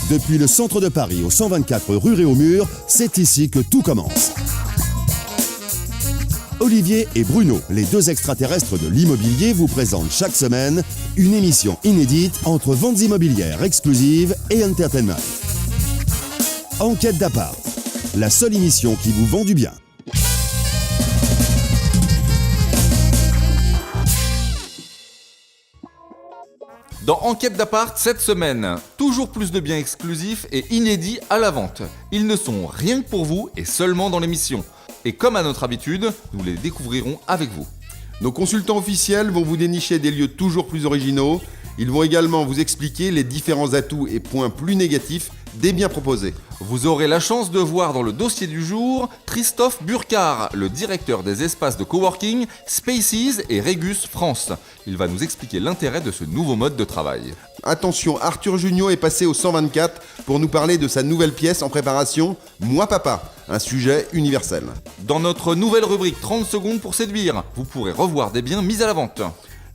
Depuis le centre de Paris au 124 rue Réaumur, c'est ici que tout commence. Olivier et Bruno, les deux extraterrestres de l'immobilier, vous présentent chaque semaine une émission inédite entre ventes immobilières exclusives et entertainment. Enquête d'appart, la seule émission qui vous vend du bien. Dans Enquête d'appart, cette semaine, toujours plus de biens exclusifs et inédits à la vente. Ils ne sont rien que pour vous et seulement dans l'émission. Et comme à notre habitude, nous les découvrirons avec vous. Nos consultants officiels vont vous dénicher des lieux toujours plus originaux. Ils vont également vous expliquer les différents atouts et points plus négatifs des biens proposés. Vous aurez la chance de voir dans le dossier du jour Christophe Burkhardt, le directeur des espaces de coworking Spaces et Regus France. Il va nous expliquer l'intérêt de ce nouveau mode de travail. Attention, Arthur Junio est passé au 124 pour nous parler de sa nouvelle pièce en préparation, Moi Papa, un sujet universel. Dans notre nouvelle rubrique 30 secondes pour séduire, vous pourrez revoir des biens mis à la vente.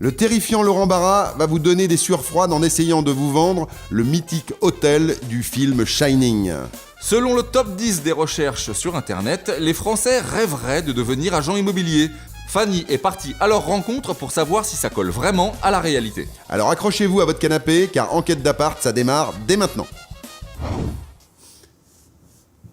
Le terrifiant Laurent Barra va vous donner des sueurs froides en essayant de vous vendre le mythique hôtel du film Shining. Selon le top 10 des recherches sur Internet, les Français rêveraient de devenir agents immobiliers. Fanny est partie à leur rencontre pour savoir si ça colle vraiment à la réalité. Alors accrochez-vous à votre canapé car Enquête d'appart, ça démarre dès maintenant.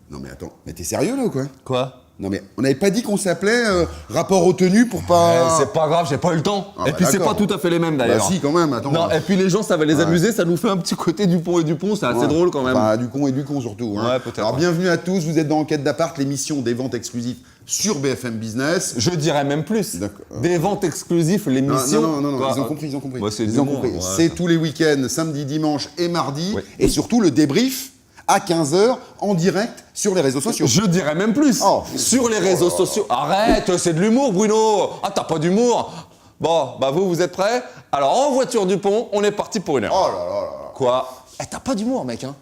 Non mais attends, mais t'es sérieux là ou quoi ? Quoi ? Non mais on n'avait pas dit qu'on s'appelait rapport aux tenues pour pas... C'est pas grave, j'ai pas eu le temps. Ah, Et bah, puis c'est d'accord. pas tout à fait les mêmes d'ailleurs. Bah si quand même, attends. Non, et puis les gens ça va les amuser, ça nous fait un petit côté Dupont et Dupont, c'est assez Ouais. drôle quand même. Bah, du con et du con surtout. Hein. Ouais, peut-être, Alors ouais. bienvenue à tous, vous êtes dans Enquête d'appart, l'émission des ventes exclusives sur BFM Business. Je dirais même plus. D'accord. Des ventes exclusives, l'émission. Non, Quoi. ils ont compris. Ouais, c'est Ils du ont bon, compris. ouais. C'est tous les week-ends, samedi, dimanche et mardi. Ouais. Et surtout le débrief à 15h en direct sur les réseaux sociaux. Je dirais même plus. Oh. Sur les réseaux sociaux. Arrête, c'est de l'humour, Bruno. Ah, t'as pas d'humour. Bon, bah vous êtes prêts ? Alors en voiture Dupont, on est parti pour 1 heure. Oh là là là. Quoi ? Eh, t'as pas d'humour, mec, hein ?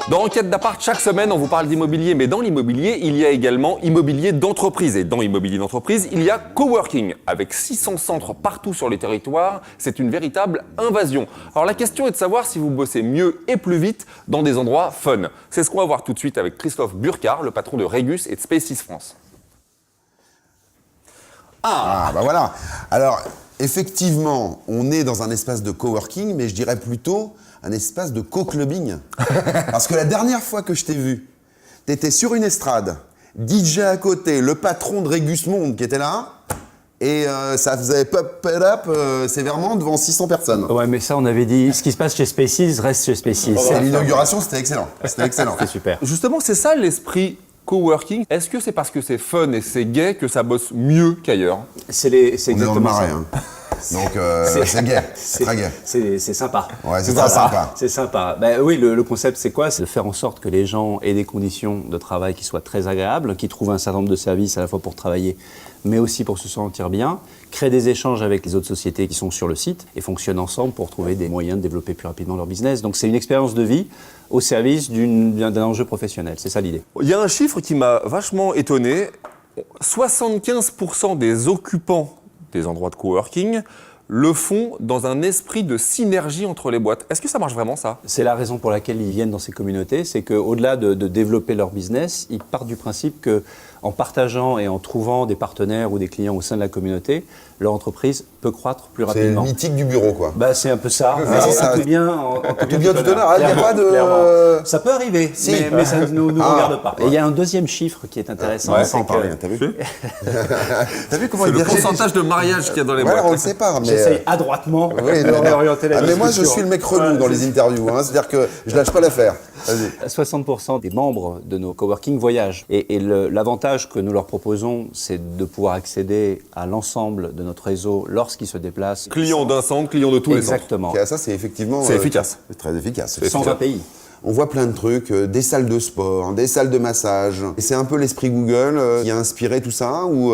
Dans Enquête d'appart, chaque semaine, on vous parle d'immobilier, mais dans l'immobilier, il y a également immobilier d'entreprise. Et dans immobilier d'entreprise, il y a coworking. Avec 600 centres partout sur les territoires, c'est une véritable invasion. Alors la question est de savoir si vous bossez mieux et plus vite dans des endroits fun. C'est ce qu'on va voir tout de suite avec Christophe Burkhardt, le patron de Regus et de Spaces France. Ah bah voilà. Alors effectivement, on est dans un espace de coworking, mais je dirais plutôt un espace de co-clubbing. Parce que la dernière fois que je t'ai vu, t'étais sur une estrade, DJ à côté, le patron de Regus Monde qui était là, et ça faisait pop it up sévèrement devant 600 personnes. Ouais, mais ça, on avait dit, ce qui se passe chez Spaces reste chez Spaces. Et l'inauguration, c'était excellent. C'était excellent. C'est super. Justement, c'est ça l'esprit coworking. Est-ce que c'est parce que c'est fun et c'est gay que ça bosse mieux qu'ailleurs ? C'est On est dans le exactement marais, ça. hein. Donc c'est gay, c'est très gay. C'est sympa. Ouais, c'est très sympa. C'est sympa. Ben oui, le concept, c'est quoi ? C'est de faire en sorte que les gens aient des conditions de travail qui soient très agréables, qui trouvent un certain nombre de services à la fois pour travailler, mais aussi pour se sentir bien, créer des échanges avec les autres sociétés qui sont sur le site et fonctionnent ensemble pour trouver des moyens de développer plus rapidement leur business. Donc c'est une expérience de vie au service d'un enjeu professionnel. C'est ça l'idée. Il y a un chiffre qui m'a vachement étonné. 75% des occupants des endroits de coworking le font dans un esprit de synergie entre les boîtes. Est-ce que ça marche vraiment, ça ? C'est la raison pour laquelle ils viennent dans ces communautés, c'est qu'au-delà de développer leur business, ils partent du principe qu'en partageant et en trouvant des partenaires ou des clients au sein de la communauté, leur entreprise peut croître plus C'est le rapidement. mythique du bureau, quoi. Bah, c'est un peu ça. Ah, Mais c'est c'est ça. tout bien en Tout bien, tout honneur. Il n'y a pas de... Clairement. Ça peut arriver, Si. mais ça ne nous Ah. regarde pas. Et il y a un deuxième chiffre qui est intéressant. Ouais, c'est sans en que parler, t'as vu T'as vu comment C'est il le dirige pourcentage de mariage qu'il y a dans les Ouais, boîtes. on le sait pas, mais... j'essaye adroitement Oui, de non, non. réorienter la Ah, mais moi, je discussion. suis le mec relou dans les interviews. Hein. C'est-à-dire que je lâche pas l'affaire. Vas-y. 60% des membres de nos coworking voyagent. Et l'avantage que nous leur proposons, c'est de pouvoir accéder à l'ensemble de notre réseau lorsqu'ils se déplacent. Clients d'un centre, clients de tous les centres. Exactement. Ok, ça, c'est effectivement... C'est efficace. C'est très efficace. 120 pays. On voit plein de trucs, des salles de sport, des salles de massage. Et c'est un peu l'esprit Google qui a inspiré tout ça ou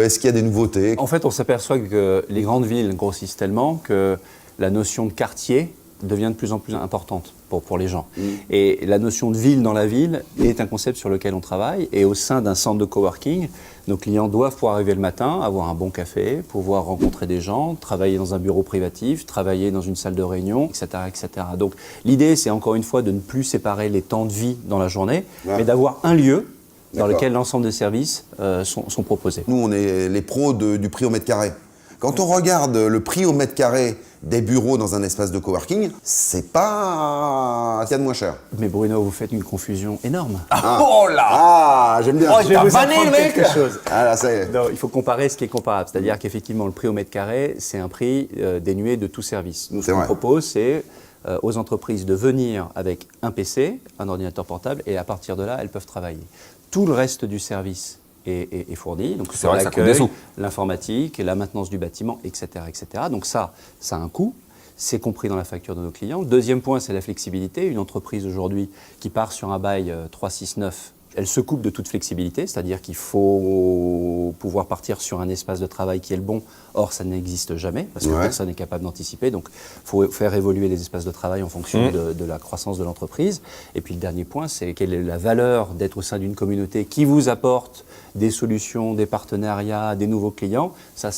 est-ce qu'il y a des nouveautés ? En fait, on s'aperçoit que les grandes villes grossissent tellement que la notion de quartier devient de plus en plus importante pour les gens. Et la notion de ville dans la ville est un concept sur lequel on travaille. Et au sein d'un centre de coworking, nos clients doivent pouvoir arriver le matin, avoir un bon café, pouvoir rencontrer des gens, travailler dans un bureau privatif, travailler dans une salle de réunion, etc. etc. Donc l'idée, c'est encore une fois de ne plus séparer les temps de vie dans la journée, mais d'avoir un lieu dans lequel l'ensemble des services sont proposés. Nous, on est les pros du prix au mètre carré. Quand on regarde le prix au mètre carré des bureaux dans un espace de coworking, c'est pas ce qu'il y a de moins cher. Mais Bruno, vous faites une confusion énorme. Oh là Ah, j'aime bien. Je vais vous apprendre quelque chose. Ah là, ça y est. Non, il faut comparer ce qui est comparable. C'est-à-dire qu'effectivement, le prix au mètre carré, c'est un prix dénué de tout service. Nous, ce qu'on propose, c'est aux entreprises de venir avec un PC, un ordinateur portable, et à partir de là, elles peuvent travailler. Tout le reste du service est fourni, donc c'est l'accueil, l'informatique, la maintenance du bâtiment, etc., etc. Donc ça a un coût. C'est compris dans la facture de nos clients. Le deuxième point, c'est la flexibilité. Une entreprise aujourd'hui qui part sur un bail 369, elle se coupe de toute flexibilité, c'est-à-dire qu'il faut pouvoir partir sur un espace de travail qui est le bon. Or, ça n'existe jamais, parce que personne n'est capable d'anticiper. Donc, il faut faire évoluer les espaces de travail en fonction de la croissance de l'entreprise. Et puis, le dernier point, c'est quelle est la valeur d'être au sein d'une communauté qui vous apporte des solutions, des partenariats, des nouveaux clients. Ça,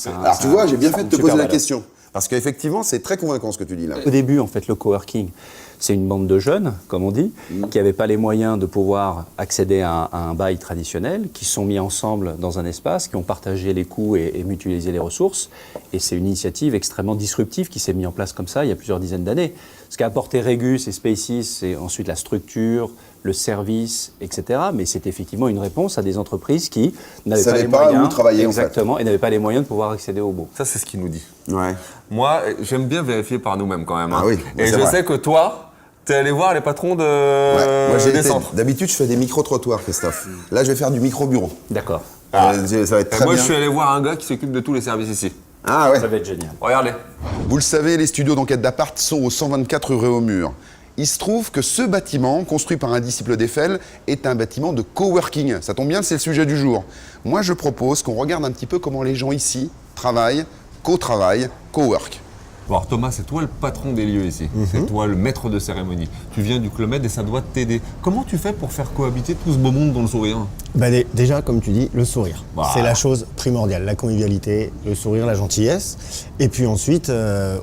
Alors, tu vois, j'ai bien fait de te poser la question. Parce qu'effectivement, c'est très convaincant ce que tu dis là. Au début, en fait, le coworking, c'est une bande de jeunes, comme on dit, qui n'avaient pas les moyens de pouvoir accéder à un bail traditionnel, qui sont mis ensemble dans un espace, qui ont partagé les coûts et mutualisé les ressources. Et c'est une initiative extrêmement disruptive qui s'est mise en place comme ça il y a plusieurs dizaines d'années. Ce qu'a apporté Regus et Spaces, c'est ensuite la structure, le service, etc. Mais c'est effectivement une réponse à des entreprises qui n'avaient pas les moyens, où travailler, exactement, et n'avaient pas les moyens de pouvoir accéder au beau. Ça, c'est ce qu'il nous dit. Ouais. Moi, j'aime bien vérifier par nous-mêmes quand même. Ah oui, et c'est je vrai. sais que toi, t'es allé voir les patrons Moi, des centres. d'habitude, je fais des micro-trottoirs, Christophe. Là, je vais faire du micro-bureau. D'accord. Ça va être très Moi, bien. je suis allé voir un gars qui s'occupe de tous les services ici. Ah ouais. Ça va être génial. Regardez. Vous le savez, les studios d'enquête d'appart sont au 124 rue Réaumur. Il se trouve que ce bâtiment, construit par un disciple d'Eiffel, est un bâtiment de coworking. Ça tombe bien, c'est le sujet du jour. Moi, je propose qu'on regarde un petit peu comment les gens ici travaillent, co-travaillent, co-work. Bon, alors Thomas, c'est toi le patron des lieux ici. C'est toi le maître de cérémonie. Tu viens du Club Med et ça doit t'aider. Comment tu fais pour faire cohabiter tout ce beau monde dans le sourire? Déjà, comme tu dis, le sourire. Bah. C'est la chose primordiale, la convivialité, le sourire, la gentillesse. Et puis ensuite,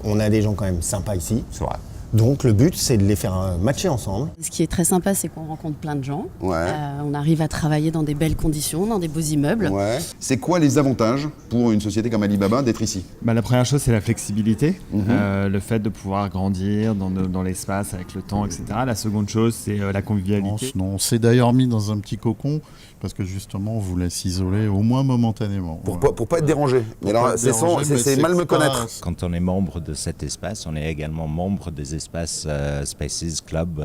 on a des gens quand même sympas ici. C'est vrai. Donc le but, c'est de les faire matcher ensemble. Ce qui est très sympa, c'est qu'on rencontre plein de gens. Ouais. On arrive à travailler dans des belles conditions, dans des beaux immeubles. Ouais. C'est quoi les avantages pour une société comme Alibaba d'être ici? La première chose, c'est la flexibilité, le fait de pouvoir grandir dans l'espace avec le temps, etc. La seconde chose, c'est la convivialité. Non, on s'est d'ailleurs mis dans un petit cocon parce que justement, on voulait s'isoler au moins momentanément. Pour pas être dérangé. Mais alors, c'est mal me connaître. Quand on est membre de cet espace, on est également membre des espaces Spaces Club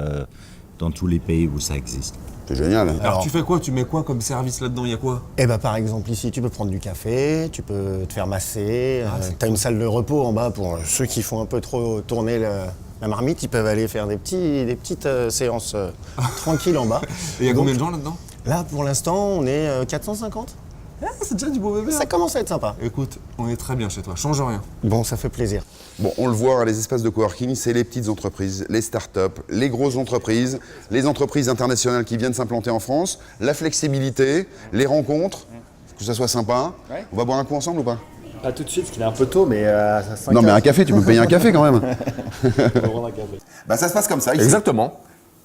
dans tous les pays où ça existe. C'est génial. Alors tu fais quoi? Tu mets quoi comme service là-dedans? Il y a quoi? Par exemple, ici, tu peux prendre du café, tu peux te faire masser. Tu as une salle de repos en bas pour ceux qui font un peu trop tourner la marmite. Ils peuvent aller faire des petites séances tranquilles en bas. Et il y a combien de gens là-dedans? Là, pour l'instant, on est 450. C'est déjà du beau bébé. Ça commence à être sympa. Écoute, on est très bien chez toi. Change rien. Bon, ça fait plaisir. Bon, on le voit, les espaces de coworking, c'est les petites entreprises, les startups, les grosses entreprises, les entreprises internationales qui viennent s'implanter en France, la flexibilité, les rencontres, que ça soit sympa. Ouais. On va boire un coup ensemble ou pas? Pas tout de suite, parce qu'il est un peu tôt, mais à 5 Non, mais un café, tu peux payer un café quand même. On va prendre un café. Ça se passe comme ça ici. Exactement.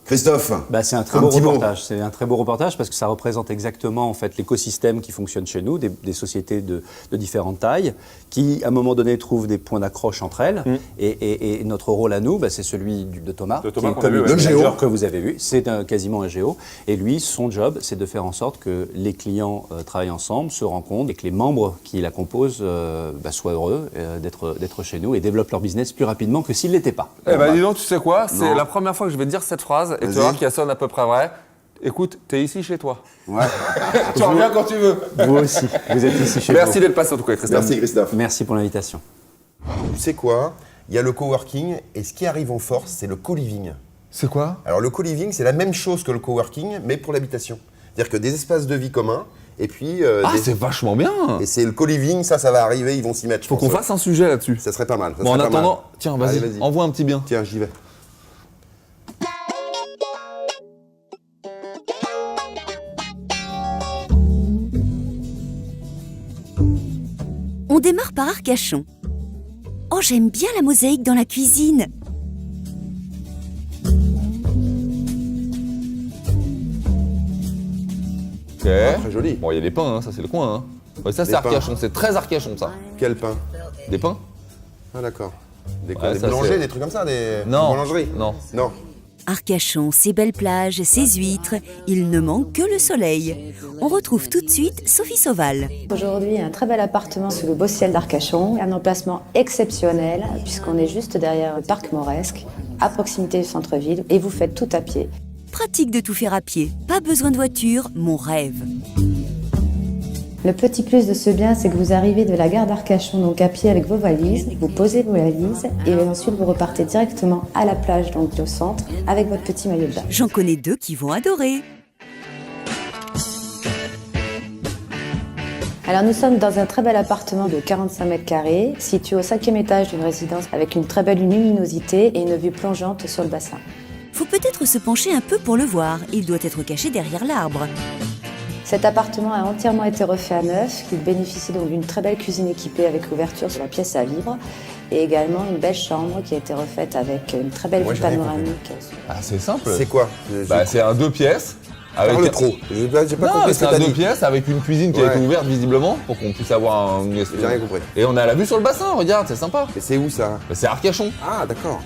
Christophe, C'est un très beau reportage. C'est un très beau reportage parce que ça représente exactement en fait l'écosystème qui fonctionne chez nous, des sociétés de différentes tailles, qui à un moment donné trouvent des points d'accroche entre elles. Et notre rôle à nous, c'est celui de Thomas, qui est le community manager que vous avez vu. C'est quasiment un géo. Et lui, son job, c'est de faire en sorte que les clients travaillent ensemble, se rencontrent et que les membres qui la composent soient heureux d'être chez nous et développent leur business plus rapidement que s'ils ne l'étaient pas. Dis donc, tu sais quoi? C'est la première fois que je vais te dire cette phrase. Et tu vas voir qu'elle sonne à peu près vrai. Écoute, t'es ici chez toi. Ouais. Tu reviens quand tu veux. Vous aussi, vous êtes ici chez Merci vous. d'être passé en tout cas, Christophe. Merci Christophe. Merci pour l'invitation. Tu sais quoi? Il y a le coworking et ce qui arrive en force, c'est le co-living. C'est quoi? Alors le co-living, c'est la même chose que le coworking, mais pour l'habitation. C'est-à-dire que des espaces de vie communs Et puis. C'est vachement bien. Et c'est le co-living, ça va arriver, ils vont s'y mettre. Faut qu'on fasse un sujet là-dessus. Ça serait pas mal. Bon, en attendant, tiens, vas-y, envoie un petit bien. Tiens, j'y vais. On démarre par Arcachon. Oh, j'aime bien la mosaïque dans la cuisine. Ok. Très joli. Bon, il y a des pains, hein, ça c'est le coin. Hein. Ouais, ça c'est Des pains. Arcachon, c'est très Arcachon ça. Quel pain? Des pains? Ah d'accord. Des Ouais, ça, boulangers, c'est- des trucs comme ça, des Non. boulangeries? Non. Non. Arcachon, ses belles plages, ses huîtres, il ne manque que le soleil. On retrouve tout de suite Sophie Sauval. Aujourd'hui, un très bel appartement sous le beau ciel d'Arcachon, un emplacement exceptionnel puisqu'on est juste derrière le parc Mauresque, à proximité du centre-ville, et vous faites tout à pied. Pratique de tout faire à pied, pas besoin de voiture, mon rêve. Le petit plus de ce bien, c'est que vous arrivez de la gare d'Arcachon, donc à pied avec vos valises, vous posez vos valises et ensuite vous repartez directement à la plage, donc au centre, avec votre petit maillot de bain. J'en connais 2 qui vont adorer. Alors nous sommes dans un très bel appartement de 45 mètres carrés, situé au 5e étage d'une résidence avec une très belle luminosité et une vue plongeante sur le bassin. Faut peut-être se pencher un peu pour le voir, il doit être caché derrière l'arbre. Cet appartement a entièrement été refait à neuf. Il bénéficie donc d'une très belle cuisine équipée avec ouverture sur la pièce à vivre et également une belle chambre qui a été refaite avec une très belle Moi, vue j'ai rien panoramique. Ah, c'est simple. C'est quoi? Bah, c'est un 2 pièces. Parle trop. J'ai pas Non, compris ce c'est que t'as un 2 dit. pièces avec une cuisine qui a Ouais. été ouverte visiblement pour qu'on puisse avoir une J'ai rien compris. Et on a la vue sur le bassin, regarde, c'est sympa. Et c'est où ça? Bah, c'est Arcachon. Ah d'accord.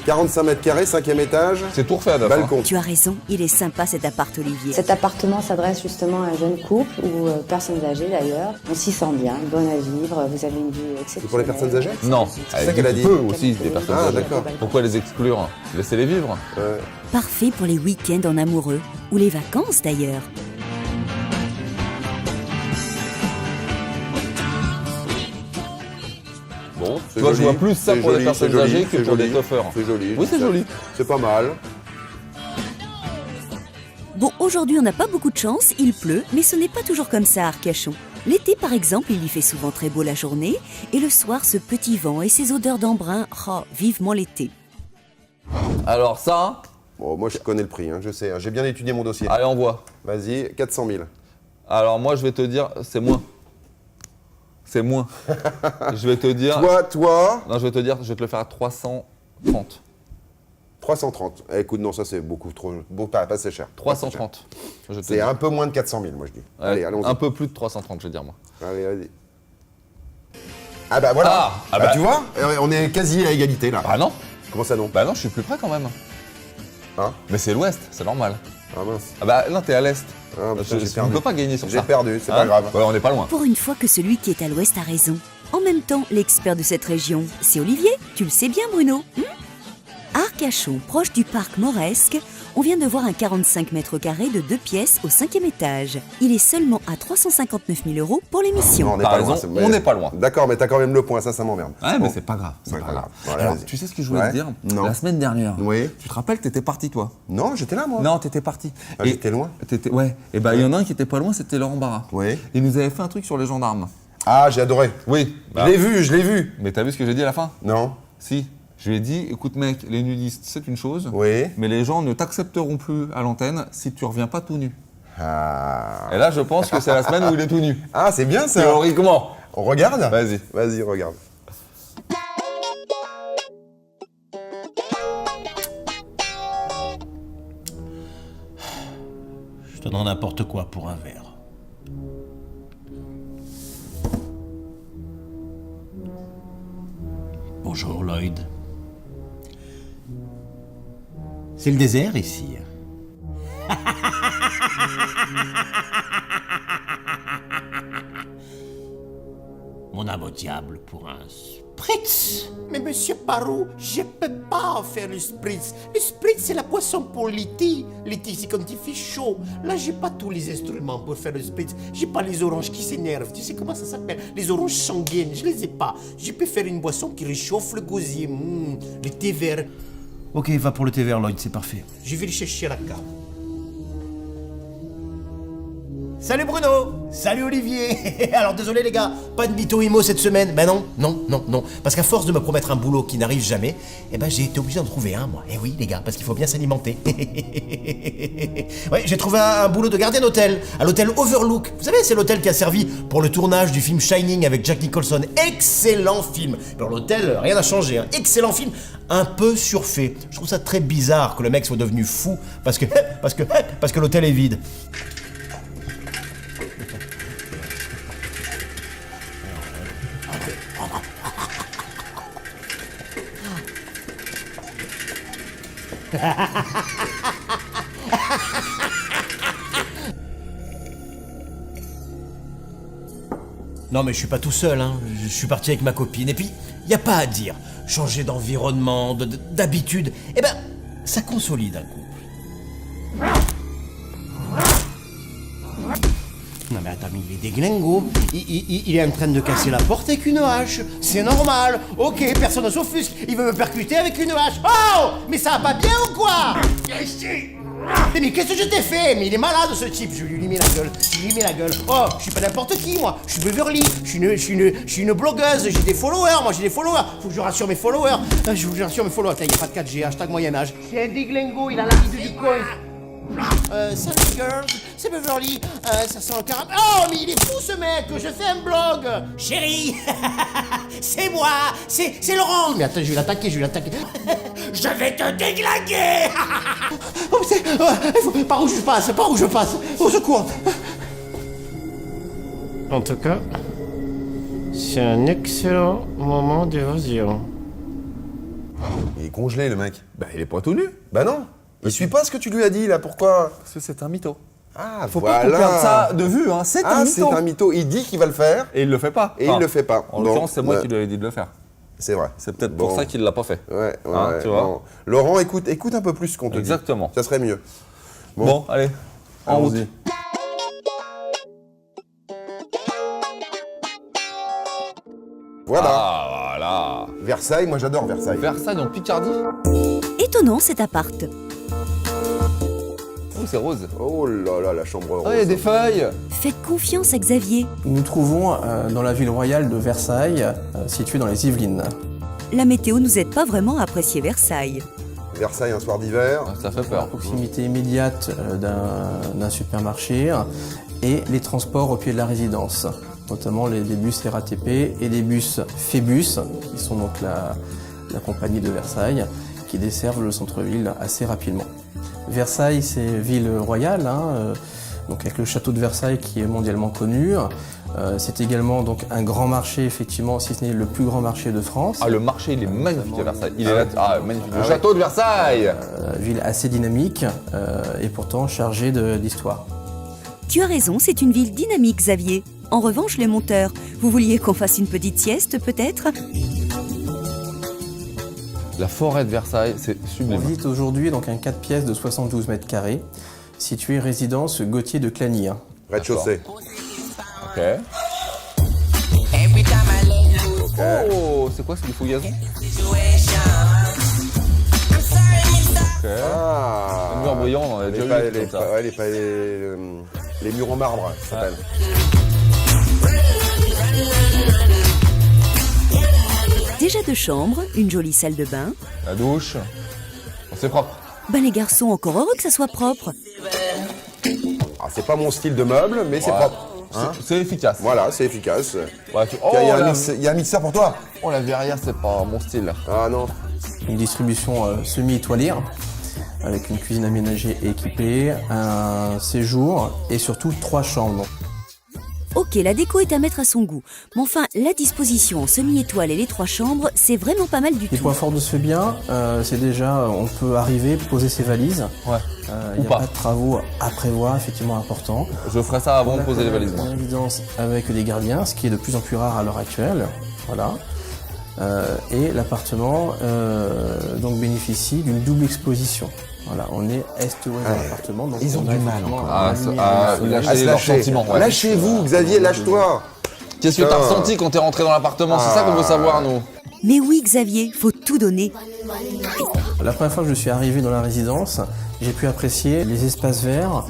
45 mètres carrés, 5e étage. C'est tout refait à neuf. Balcon. Tu as raison, il est sympa cet appart, Olivier. Cet appartement s'adresse justement à un jeune couple ou personnes âgées d'ailleurs. On s'y sent bien, bon à vivre, vous avez une vue exceptionnelle. C'est pour les personnes âgées? Non, C'est ça qu'elle a dit. Peu aussi des personnes Ah âgées. d'accord. Pourquoi les exclure? Laissez-les vivre. Parfait pour les week-ends en amoureux, ou les vacances d'ailleurs. Bon, c'est Toi, je joli. vois plus ça C'est pour les joli, personnes c'est joli, âgées que c'est pour les joli. toffeurs. C'est joli. Oui, c'est joli. C'est pas mal. Bon, aujourd'hui on n'a pas beaucoup de chance, il pleut, mais ce n'est pas toujours comme ça à Arcachon. L'été par exemple, il y fait souvent très beau la journée, et le soir ce petit vent et ces odeurs d'embrun, oh, vivement l'été. Alors ça, Bon, moi je connais le prix, hein, je sais. Hein. J'ai bien étudié mon dossier. allez, on voit. Vas-y, 400 000. Alors moi, je vais te dire, c'est moins. C'est moins. Je vais te dire... Toi, Non, je vais te dire, je vais te le faire à 330. 330. Eh, écoute, non, ça c'est beaucoup trop. Bon, pas assez cher. 330. Je te C'est dis. un peu moins de 400 000, moi je dis. Ouais, Allez, allons-y. un peu plus de 330, je vais dire moi. Allez, vas-y. Ah bah voilà. Tu vois, on est quasi à égalité là. Ah non. Comment ça non? Bah non, je suis plus près quand même. Hein? Mais c'est l'ouest, c'est normal. Ah mince. Ah bah non, t'es à l'est. Ah, bah, Je j'ai ne perdu. peux pas gagner sur ça. J'ai perdu, c'est Hein? pas grave. Ouais, on n'est pas loin. Pour une fois que celui qui est à l'ouest a raison. En même temps, l'expert de cette région, c'est Olivier, tu le sais bien Bruno. À Arcachon, proche du parc Mauresque, on vient de voir un 45 mètres carrés de 2 pièces au 5e étage. Il est seulement à 359 000 € pour l'émission. Non, on n'est T'as pas raison, loin. on n'est pas loin. D'accord, mais t'as quand même le point, ça m'emmerde. Ouais, Bon. mais c'est pas grave. C'est pas grave. Voilà, Alors, vas-y. tu sais ce que je voulais Ouais. te dire? Non. La semaine dernière, Oui. tu te rappelles, t'étais parti toi? Non, j'étais là moi. Non, t'étais parti. Ah, j'étais loin. Ouais. Et bah, il y en a un qui était pas loin, c'était Laurent Barra. Oui. Il nous avait fait un truc sur les gendarmes. Ah, j'ai adoré. Oui. Je l'ai vu. Mais t'as vu ce que j'ai dit à la fin? Non. Si. Je lui ai dit, écoute mec, les nudistes, c'est une chose. Oui. Mais les gens ne t'accepteront plus à l'antenne si tu reviens pas tout nu. Ah. Et là, je pense que c'est la semaine où il est tout nu. Ah, c'est bien ça. Théoriquement. On regarde? Vas-y. Vas-y, regarde. Je te donne n'importe quoi pour un verre. Bonjour Lloyd. C'est le désert ici. Mon âme au diable pour un spritz. Mais monsieur Parou, je peux pas faire le spritz. Le spritz, c'est la boisson pour l'été. L'été, c'est quand il fait chaud. Là, j'ai pas tous les instruments pour faire le spritz. J'ai pas les oranges qui s'énervent. Tu sais comment ça s'appelle? Les oranges sanguines, je les ai pas. Je peux faire une boisson qui réchauffe le gosier. Le thé vert. Ok, va pour le thé vert Lloyd, c'est parfait. Je vais le chercher à la cave. Salut Bruno. Salut Olivier. Alors désolé les gars, pas de mytho IMO cette semaine. Ben non. Parce qu'à force de me promettre un boulot qui n'arrive jamais, j'ai été obligé d'en trouver un moi. Eh oui les gars, parce qu'il faut bien s'alimenter. Ouais, j'ai trouvé un boulot de gardien d'hôtel, à l'hôtel Overlook. Vous savez, c'est l'hôtel qui a servi pour le tournage du film Shining avec Jack Nicholson. Excellent film. Alors l'hôtel, rien n'a changé, hein. Excellent film, un peu surfait. Je trouve ça très bizarre que le mec soit devenu fou parce que l'hôtel est vide. Non mais je suis pas tout seul, hein. Je suis parti avec ma copine et puis y a pas à dire. Changer d'environnement, d'habitude, ça consolide un couple. Non mais attends, mais il est déglingo. Il est en train de casser la porte avec une hache. C'est normal. Ok, personne ne s'offusque. Il veut me percuter avec une hache. Oh, mais ça va pas bien ou quoi? Mais qu'est-ce que je t'ai fait? Mais il est malade ce type. Je lui mets la gueule. Oh, je suis pas n'importe qui moi. Je suis Beverly. Je suis une blogueuse. J'ai des followers. Faut que je rassure mes followers. Tiens, il n'y a pas de 4G. Hashtag Moyen-Âge. C'est un déglingo. Il a la ride du coin. Salut girls, c'est Beverly, ça sent le caramel. Oh mais il est fou ce mec, je fais un blog. Chérie, c'est moi, c'est Laurent. Mais attends, je vais l'attaquer. Je vais te déglinguer. Par où je passe, au secours. En tout cas, c'est un excellent moment d'évasion. Il est congelé le mec. Bah il est pas tout nu. Bah non. Il suit pas ce que tu lui as dit là, pourquoi? Parce que c'est un mytho. Ah, faut pas qu'on perde ça de vue, hein. C'est un mytho. C'est un mytho. Il dit qu'il va le faire. Et il le fait pas. Il le fait pas. En l'occurrence, c'est moi qui lui avais dit de le faire. C'est vrai. C'est peut-être pour ça qu'il l'a pas fait. Ouais, tu vois. Bon. Laurent, écoute un peu plus ce qu'on te dit. Exactement. Ça serait mieux. Bon, allez. En route. Voilà. Ah, voilà. Versailles, moi j'adore Versailles. Versailles en Picardie. Étonnant cet appart. Oh, c'est rose. Oh là là, la chambre rose. Oh, il y a des feuilles. Faites confiance à Xavier. Nous nous trouvons dans la ville royale de Versailles, située dans les Yvelines. La météo nous aide pas vraiment à apprécier Versailles. Versailles, un soir d'hiver. Ça fait peur. À proximité immédiate d'un supermarché et les transports au pied de la résidence, notamment les bus RATP et les bus Phébus, qui sont donc la compagnie de Versailles, qui desservent le centre-ville assez rapidement. Versailles, c'est ville royale, donc avec le château de Versailles qui est mondialement connu. C'est également donc un grand marché, effectivement, si ce n'est le plus grand marché de France. Ah, le marché, il est magnifique à Versailles. Il est là, magnifique. Le château de Versailles. Ville assez dynamique et pourtant chargée d'histoire. Tu as raison, c'est une ville dynamique, Xavier. En revanche, les monteurs, vous vouliez qu'on fasse une petite sieste, peut-être? La forêt de Versailles, c'est sublime. On visite aujourd'hui donc un 4 pièces de 72 mètres carrés, situé résidence Gauthier de Clagny. Rez-de-chaussée. Ok. Oh, c'est quoi, c'est du fouillazon? Ok. Ah. Un mur brillant, on a déjà vu ça. Les murs en marbre, ça s'appelle. Déjà deux chambres, une jolie salle de bain. La douche. C'est propre. Les garçons, encore heureux que ça soit propre. Ah, c'est pas mon style de meuble, mais c'est propre. C'est efficace. Voilà, c'est efficace. Ouais, il y a un mixeur pour toi. Oh, la verrière, c'est pas mon style. Ah non. Une distribution semi-étoilée, avec une cuisine aménagée et équipée, un séjour et surtout 3 chambres. Ok, la déco est à mettre à son goût. Mais enfin, la disposition en semi-étoile et les 3 chambres, c'est vraiment pas mal du tout. Les points forts de ce bien, c'est déjà, on peut arriver, poser ses valises. Ouais. Il n'y a pas de travaux à prévoir, effectivement importants. Je ferai ça avant de poser les valises. Une résidence avec des gardiens, ce qui est de plus en plus rare à l'heure actuelle. Voilà. Et l'appartement donc bénéficie d'une double exposition. Voilà, on est est-ouest de l'appartement. Donc ils ont du mal encore. Lâchez leurs sentiments. Ouais. Lâchez-vous, Xavier, lâche-toi. Qu'est-ce que t'as ressenti quand t'es rentré dans l'appartement? C'est ça qu'on veut savoir, nous. Mais oui, Xavier, faut tout donner. La première fois que je suis arrivé dans la résidence, j'ai pu apprécier les espaces verts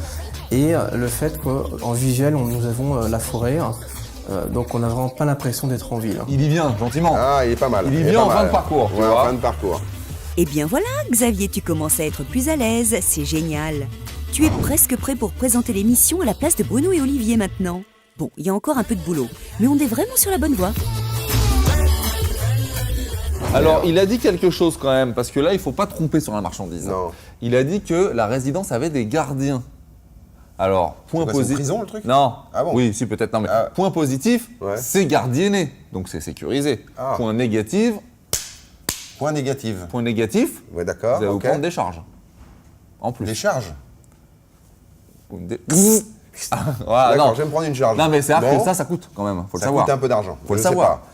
Et le fait qu'en visuel, nous avons la forêt. Donc on n'a vraiment pas l'impression d'être en ville. Il y vient, gentiment. Ah, il est pas mal. Il y vient en fin de parcours, tu Ouais, vois. en fin de parcours. Eh bien voilà, Xavier, tu commences à être plus à l'aise, c'est génial. Tu es presque prêt pour présenter l'émission à la place de Bruno et Olivier maintenant. Bon, il y a encore un peu de boulot, mais on est vraiment sur la bonne voie. Alors, il a dit quelque chose quand même, parce que là, il faut pas tromper sur la marchandise. Non. Il a dit que la résidence avait des gardiens. Alors, point C'est positif. prison le truc? Non. Ah bon? Oui, si, peut-être. Non, mais point positif, Ouais. c'est gardienné. Donc, c'est sécurisé. Ah. Point négatif. Point négatif. Point négatif. Ouais, d'accord. Vous allez ok. vous prendre des charges. En plus. Des charges? Voilà, D'accord, non. je vais me prendre une charge. Non, mais c'est vrai Bon. que ça coûte quand même. Faut le Ça savoir. coûte un peu d'argent. Faut le Je sais savoir. pas.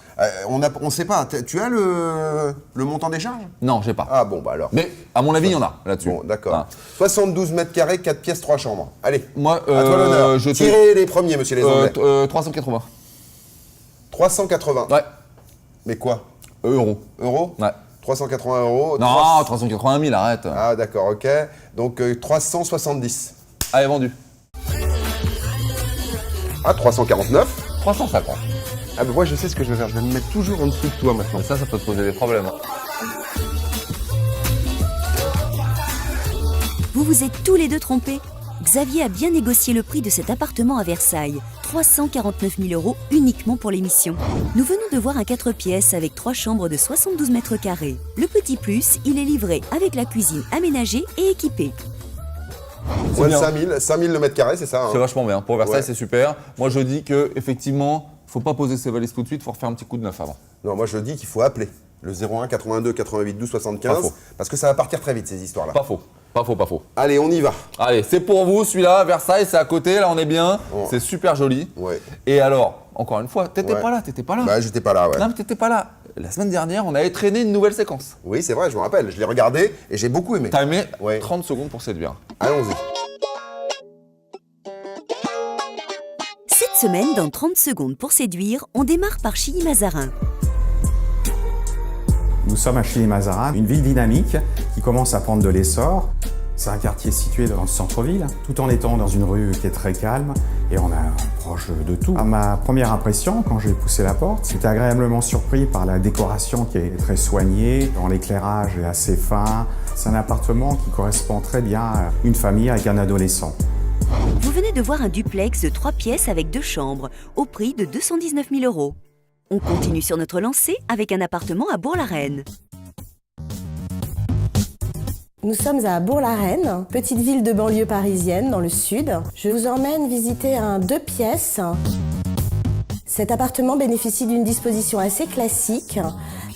On sait pas. Tu as le montant des charges? Non, j'ai pas. Ah bon, bah alors. Mais à mon avis, il y en a là-dessus. Bon, d'accord. Ah. 72 mètres carrés, 4 pièces, 3 chambres. Allez, Moi, à toi l'honneur. je te- Tirez les premiers, monsieur les Anglais. 380. 380. Ouais. Mais quoi? Euros. Euros? Ouais. 380 euros. Non, 380 000, arrête. Ah d'accord, ok. Donc 370. Allez, vendu. Ah, 349. 350. Ah ben moi je sais ce que je vais faire, je vais me mettre toujours en dessous de toi maintenant. Mais ça peut te poser des problèmes. Vous vous êtes tous les deux trompés. Xavier a bien négocié le prix de cet appartement à Versailles. 349 000 € uniquement pour l'émission. Nous venons de voir un 4 pièces avec 3 chambres de 72 mètres carrés. Le petit plus, il est livré avec la cuisine aménagée et équipée. Moins de bien. 5 000 le mètre carré, c'est ça hein? C'est vachement bien. Pour Versailles, Ouais. c'est super. Moi, je dis que effectivement, faut pas poser ses valises tout de suite, faut refaire un petit coup de neuf avant. Non, moi je dis qu'il faut appeler le 01 82 88 12 Pas 75 faux. parce que ça va partir très vite ces histoires-là. Pas faux. Pas faux, pas faux. Allez, on y va. Allez, c'est pour vous celui-là. Versailles, c'est à côté. Là, on est bien. Oh. C'est super joli. Ouais. Et alors, encore une fois, t'étais Ouais. pas là, t'étais pas là. Bah j'étais pas là, ouais. Non, mais t'étais pas là. La semaine dernière, on avait traîné une nouvelle séquence. Oui, c'est vrai, je me rappelle, je l'ai regardé et j'ai beaucoup aimé. T'as aimé Ouais. 30 secondes pour séduire. Allons-y. Cette semaine, dans 30 secondes pour séduire, on démarre par Chilly-Mazarin. Nous sommes à Chilly-Mazarin, une ville dynamique qui commence à prendre de l'essor. C'est un quartier situé dans le centre-ville, tout en étant dans une rue qui est très calme et on est proche de tout. À ma première impression, quand j'ai poussé la porte, j'étais agréablement surpris par la décoration qui est très soignée, dont l'éclairage est assez fin. C'est un appartement qui correspond très bien à une famille avec un adolescent. Vous venez de voir un duplex de 3 pièces avec 2 chambres, au prix de 219 000 €. On continue sur notre lancée avec un appartement à Bourg-la-Reine. Nous sommes à Bourg-la-Reine, petite ville de banlieue parisienne dans le sud. Je vous emmène visiter un 2 pièces. Cet appartement bénéficie d'une disposition assez classique.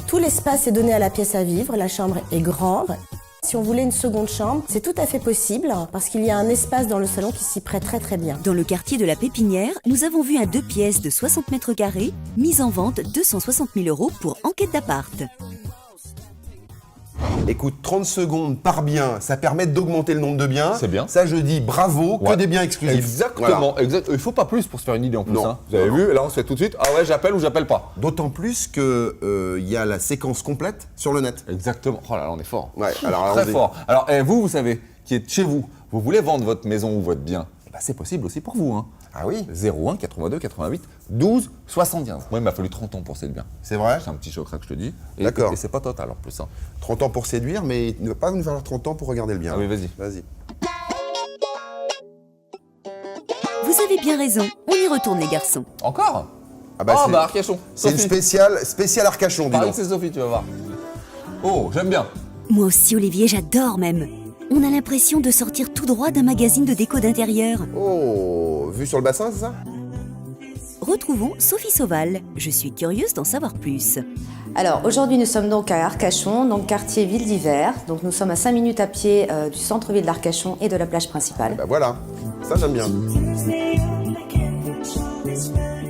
Tout l'espace est donné à la pièce à vivre, la chambre est grande. Si on voulait une seconde chambre, c'est tout à fait possible parce qu'il y a un espace dans le salon qui s'y prête très très bien. Dans le quartier de la Pépinière, nous avons vu un 2 pièces de 60 mètres carrés, mis en vente 260 000 € pour enquête d'appart. Écoute, 30 secondes par bien, ça permet d'augmenter le nombre de biens. C'est bien. Ça, je dis bravo, que Ouais. des biens exclusifs. Exactement, Voilà. exact. Il faut pas plus pour se faire une idée en plus. Non. Hein. Vous avez Non, vu, là on se fait tout de suite, ah ouais, j'appelle ou j'appelle pas. D'autant plus que y a la séquence complète sur le net. Exactement. Oh là là, on est fort. Ouais, alors Très allons-y. fort. Alors, vous savez, qui êtes chez vous, vous voulez vendre votre maison ou votre bien, bah, c'est possible aussi pour vous. Hein. Ah oui 01 82 88 12 75. Moi, il m'a fallu 30 ans pour séduire bien. C'est vrai? C'est un petit choc là que je te dis. Et, D'accord. Et c'est pas total en plus. Hein. 30 ans pour séduire, mais il ne va pas nous falloir 30 ans pour regarder le bien. Ah oui, vas-y. Vas-y. Vous avez bien raison, on y retourne les garçons. Encore Ah bah, Oh, c'est- bah Arcachon. C'est une Sophie. spéciale Arcachon, dis Pareil donc. que c'est Sophie, tu vas voir. Oh, j'aime bien. Moi aussi, Olivier, j'adore même. On a l'impression de sortir tout droit d'un magazine de déco d'intérieur. Oh, vue sur le bassin, c'est ça? Retrouvons Sophie Sauval. Je suis curieuse d'en savoir plus. Alors aujourd'hui nous sommes donc à Arcachon, donc quartier ville d'hiver. Donc nous sommes à 5 minutes à pied du centre-ville d'Arcachon et de la plage principale. Bah voilà, ça j'aime bien.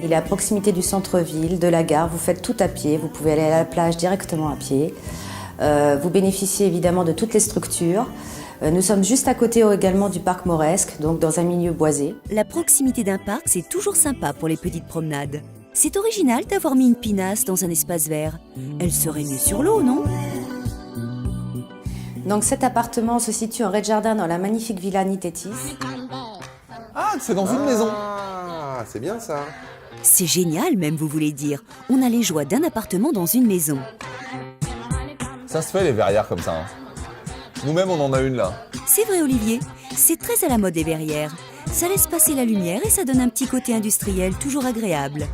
Il est à proximité du centre-ville, de la gare. Vous faites tout à pied. Vous pouvez aller à la plage directement à pied. Vous bénéficiez évidemment de toutes les structures. Nous sommes juste à côté également du parc Mauresque, donc dans un milieu boisé. La proximité d'un parc, c'est toujours sympa pour les petites promenades. C'est original d'avoir mis une pinasse dans un espace vert. Elle serait mieux sur l'eau, non? Donc cet appartement se situe en rez-de-jardin dans la magnifique villa Nitetis. Ah, c'est dans une maison. Ah, c'est bien ça. C'est génial même, vous voulez dire. On a les joies d'un appartement dans une maison. Ça se fait les verrières comme ça. Hein. Nous-mêmes, on en a une là. C'est vrai, Olivier. C'est très à la mode des verrières. Ça laisse passer la lumière et ça donne un petit côté industriel toujours agréable.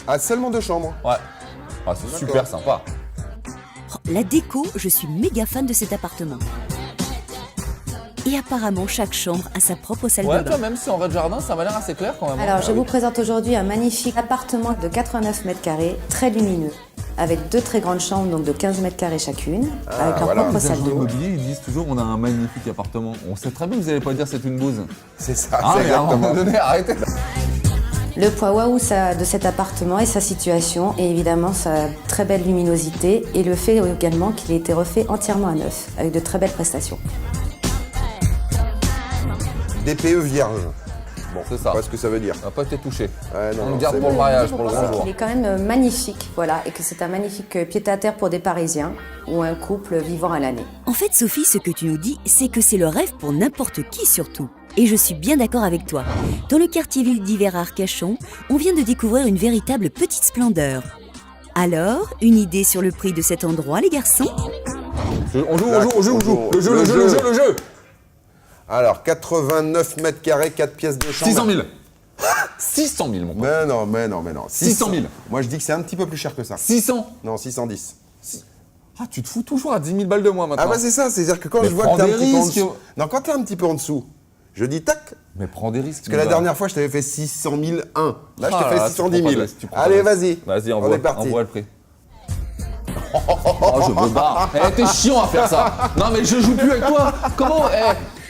Ah, seulement 2 chambres. Ouais. Ah, c'est super sympa. Oh, la déco, je suis méga fan de cet appartement. Et apparemment, chaque chambre a sa propre salle de bain. Toi, même si en rez-de-jardin, ça m'a l'air assez clair quand même. Alors, je vous présente aujourd'hui un magnifique appartement de 89 mètres carrés, très lumineux, avec 2 très grandes chambres, donc de 15 mètres carrés chacune, avec leur propre salle d'eau. Immobilier, ils disent toujours on a un magnifique appartement. On sait très bien que vous n'allez pas dire c'est une bouse. C'est ça, ah, c'est exactement. À un moment donné, arrêtez. Le point waouh de cet appartement est sa situation et évidemment sa très belle luminosité et le fait également qu'il ait été refait entièrement à neuf, avec de très belles prestations. DPE vierge. Bon, c'est ça. Pas ce que ça veut dire. Ça n'a pas été touché. Ouais, non, on le garde pour le mariage, pour le grand jour. Il est quand même magnifique, voilà, et que c'est un magnifique pied-à-terre pour des Parisiens ou un couple vivant à l'année. En fait, Sophie, ce que tu nous dis, c'est que c'est le rêve pour n'importe qui surtout. Et je suis bien d'accord avec toi. Dans le quartier ville d'hiver à Arcachon, on vient de découvrir une véritable petite splendeur. Alors, une idée sur le prix de cet endroit, les garçons ? On joue. Le jeu. Alors, 89 mètres carrés, 4 pièces de chambre. 600 000. 600 000, mon pote. Mais non. 600 000. Moi, je dis que c'est un petit peu plus cher que ça. 600. Non, 610. Ah, tu te fous toujours à 10 000 balles de moins maintenant. Ah bah c'est ça, c'est-à-dire que quand je vois que t'es un petit peu en dessous... Non, quand t'es un petit peu en dessous, je dis tac. Mais prends des risques. Parce que la dernière fois, je t'avais fait 600 001. Là, je t'ai fait 610 000. Allez, vas-y. Vas-y, on est parti. Envoie le prix. Oh, je me barre. T'es chiant à faire ça. Non, mais je joue plus avec toi. Comment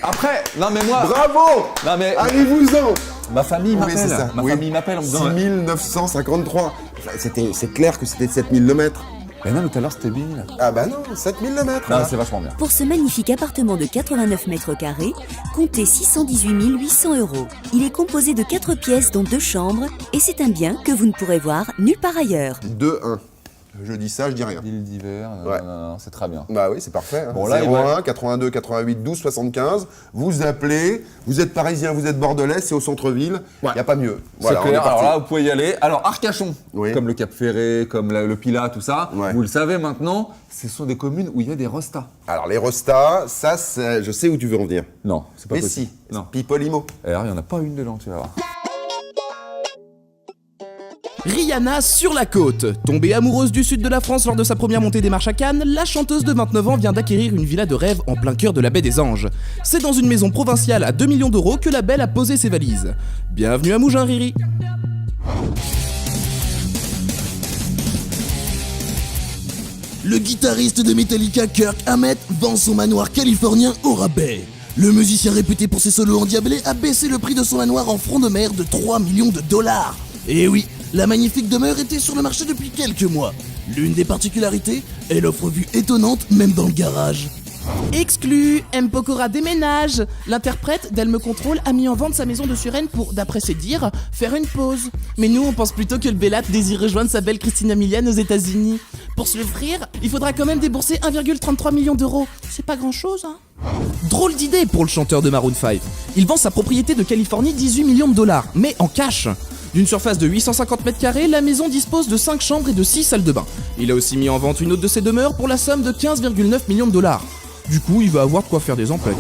après, non mais moi... Bravo. Non mais... Allez-vous-en. Ma famille m'appelle. Famille m'appelle en me disant... 6953. C'est clair que c'était 7000 le mètre. Mais non, mais tout à l'heure c'était 1000. Ah bah non, 7000 le mètre. Non, c'est vachement bien. Pour ce magnifique appartement de 89 mètres carrés, comptez 618 800 €. Il est composé de 4 pièces dont 2 chambres et c'est un bien que vous ne pourrez voir nulle part ailleurs. 2-1. Je dis ça, je dis rien. Ville d'hiver, non, c'est très bien. Bah oui, c'est parfait. Hein. Bon, là, 01 82 88 12 75. Vous appelez, vous êtes parisien, vous êtes bordelais, c'est au centre-ville. Il n'y a pas mieux. Voilà, c'est clair, alors là, vous pouvez y aller. Alors, Arcachon, comme le Cap Ferré, comme le Pilat, tout ça, vous le savez maintenant, ce sont des communes où il y a des restas. Alors, les restas, ça, je sais où tu veux en venir. Non, c'est pas possible. Mais si, Pipolimo. Alors, il n'y en a pas une dedans, tu vas voir. Rihanna sur la côte. Tombée amoureuse du sud de la France lors de sa première montée des marches à Cannes, la chanteuse de 29 ans vient d'acquérir une villa de rêve en plein cœur de la baie des Anges. C'est dans une maison provinciale à 2 millions d'euros que la belle a posé ses valises. Bienvenue à Mougins, Riri. Le guitariste de Metallica, Kirk Hammett, vend son manoir californien au rabais. Le musicien réputé pour ses solos endiablés a baissé le prix de son manoir en front de mer de 3 millions de dollars. Et oui, la magnifique demeure était sur le marché depuis quelques mois. L'une des particularités, elle offre vue étonnante même dans le garage. Exclu, M. Pokora déménage. L'interprète d'Elme Control a mis en vente sa maison de Suresnes pour, d'après ses dires, faire une pause. Mais nous, on pense plutôt que le Bellat désire rejoindre sa belle Christina Milian aux États-Unis. Pour se l'offrir, il faudra quand même débourser 1,33 million d'euros. C'est pas grand-chose, hein. Drôle d'idée pour le chanteur de Maroon 5. Il vend sa propriété de Californie 18 millions de dollars, mais en cash. D'une surface de 850 mètres carrés, la maison dispose de 5 chambres et de 6 salles de bain. Il a aussi mis en vente une autre de ses demeures pour la somme de 15,9 millions de dollars. Du coup, il va avoir de quoi faire des emplettes.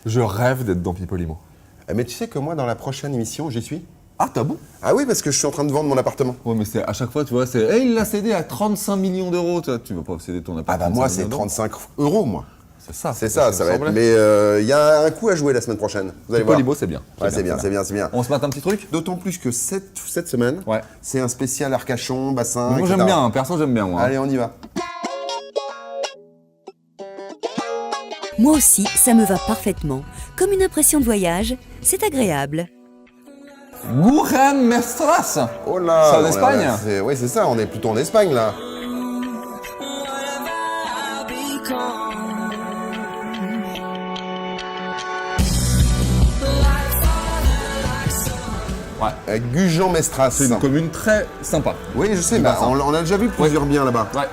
Je rêve d'être dans Pipolimo. Mais tu sais que moi, dans la prochaine émission, j'y suis. Ah, t'as bon? Ah oui, parce que je suis en train de vendre mon appartement. Ouais, mais c'est à chaque fois, tu vois, c'est il l'a cédé à 35 millions d'euros. Tu vas pas céder ton appartement. Ah bah moi, c'est 35 €, moi. C'est ça. C'est ça, ça va être. Mais il y a un coup à jouer la semaine prochaine. Vous allez voir. Pipolimo, c'est bien. Ouais, c'est bien. On se mate un petit truc? D'autant plus que cette semaine, c'est un spécial Arcachon, bassin. Moi, j'aime bien. Perso, j'aime bien, moi. Allez, on y va. Moi aussi, ça me va parfaitement. Comme une impression de voyage, c'est agréable. Gujen Mestras. Oh là. C'est en Espagne? Oui, c'est ça, on est plutôt en Espagne, là. Ouais. Gujan Mestras. C'est une commune très sympa. Oui, je sais, on a déjà vu plusieurs biens là-bas. Ouais.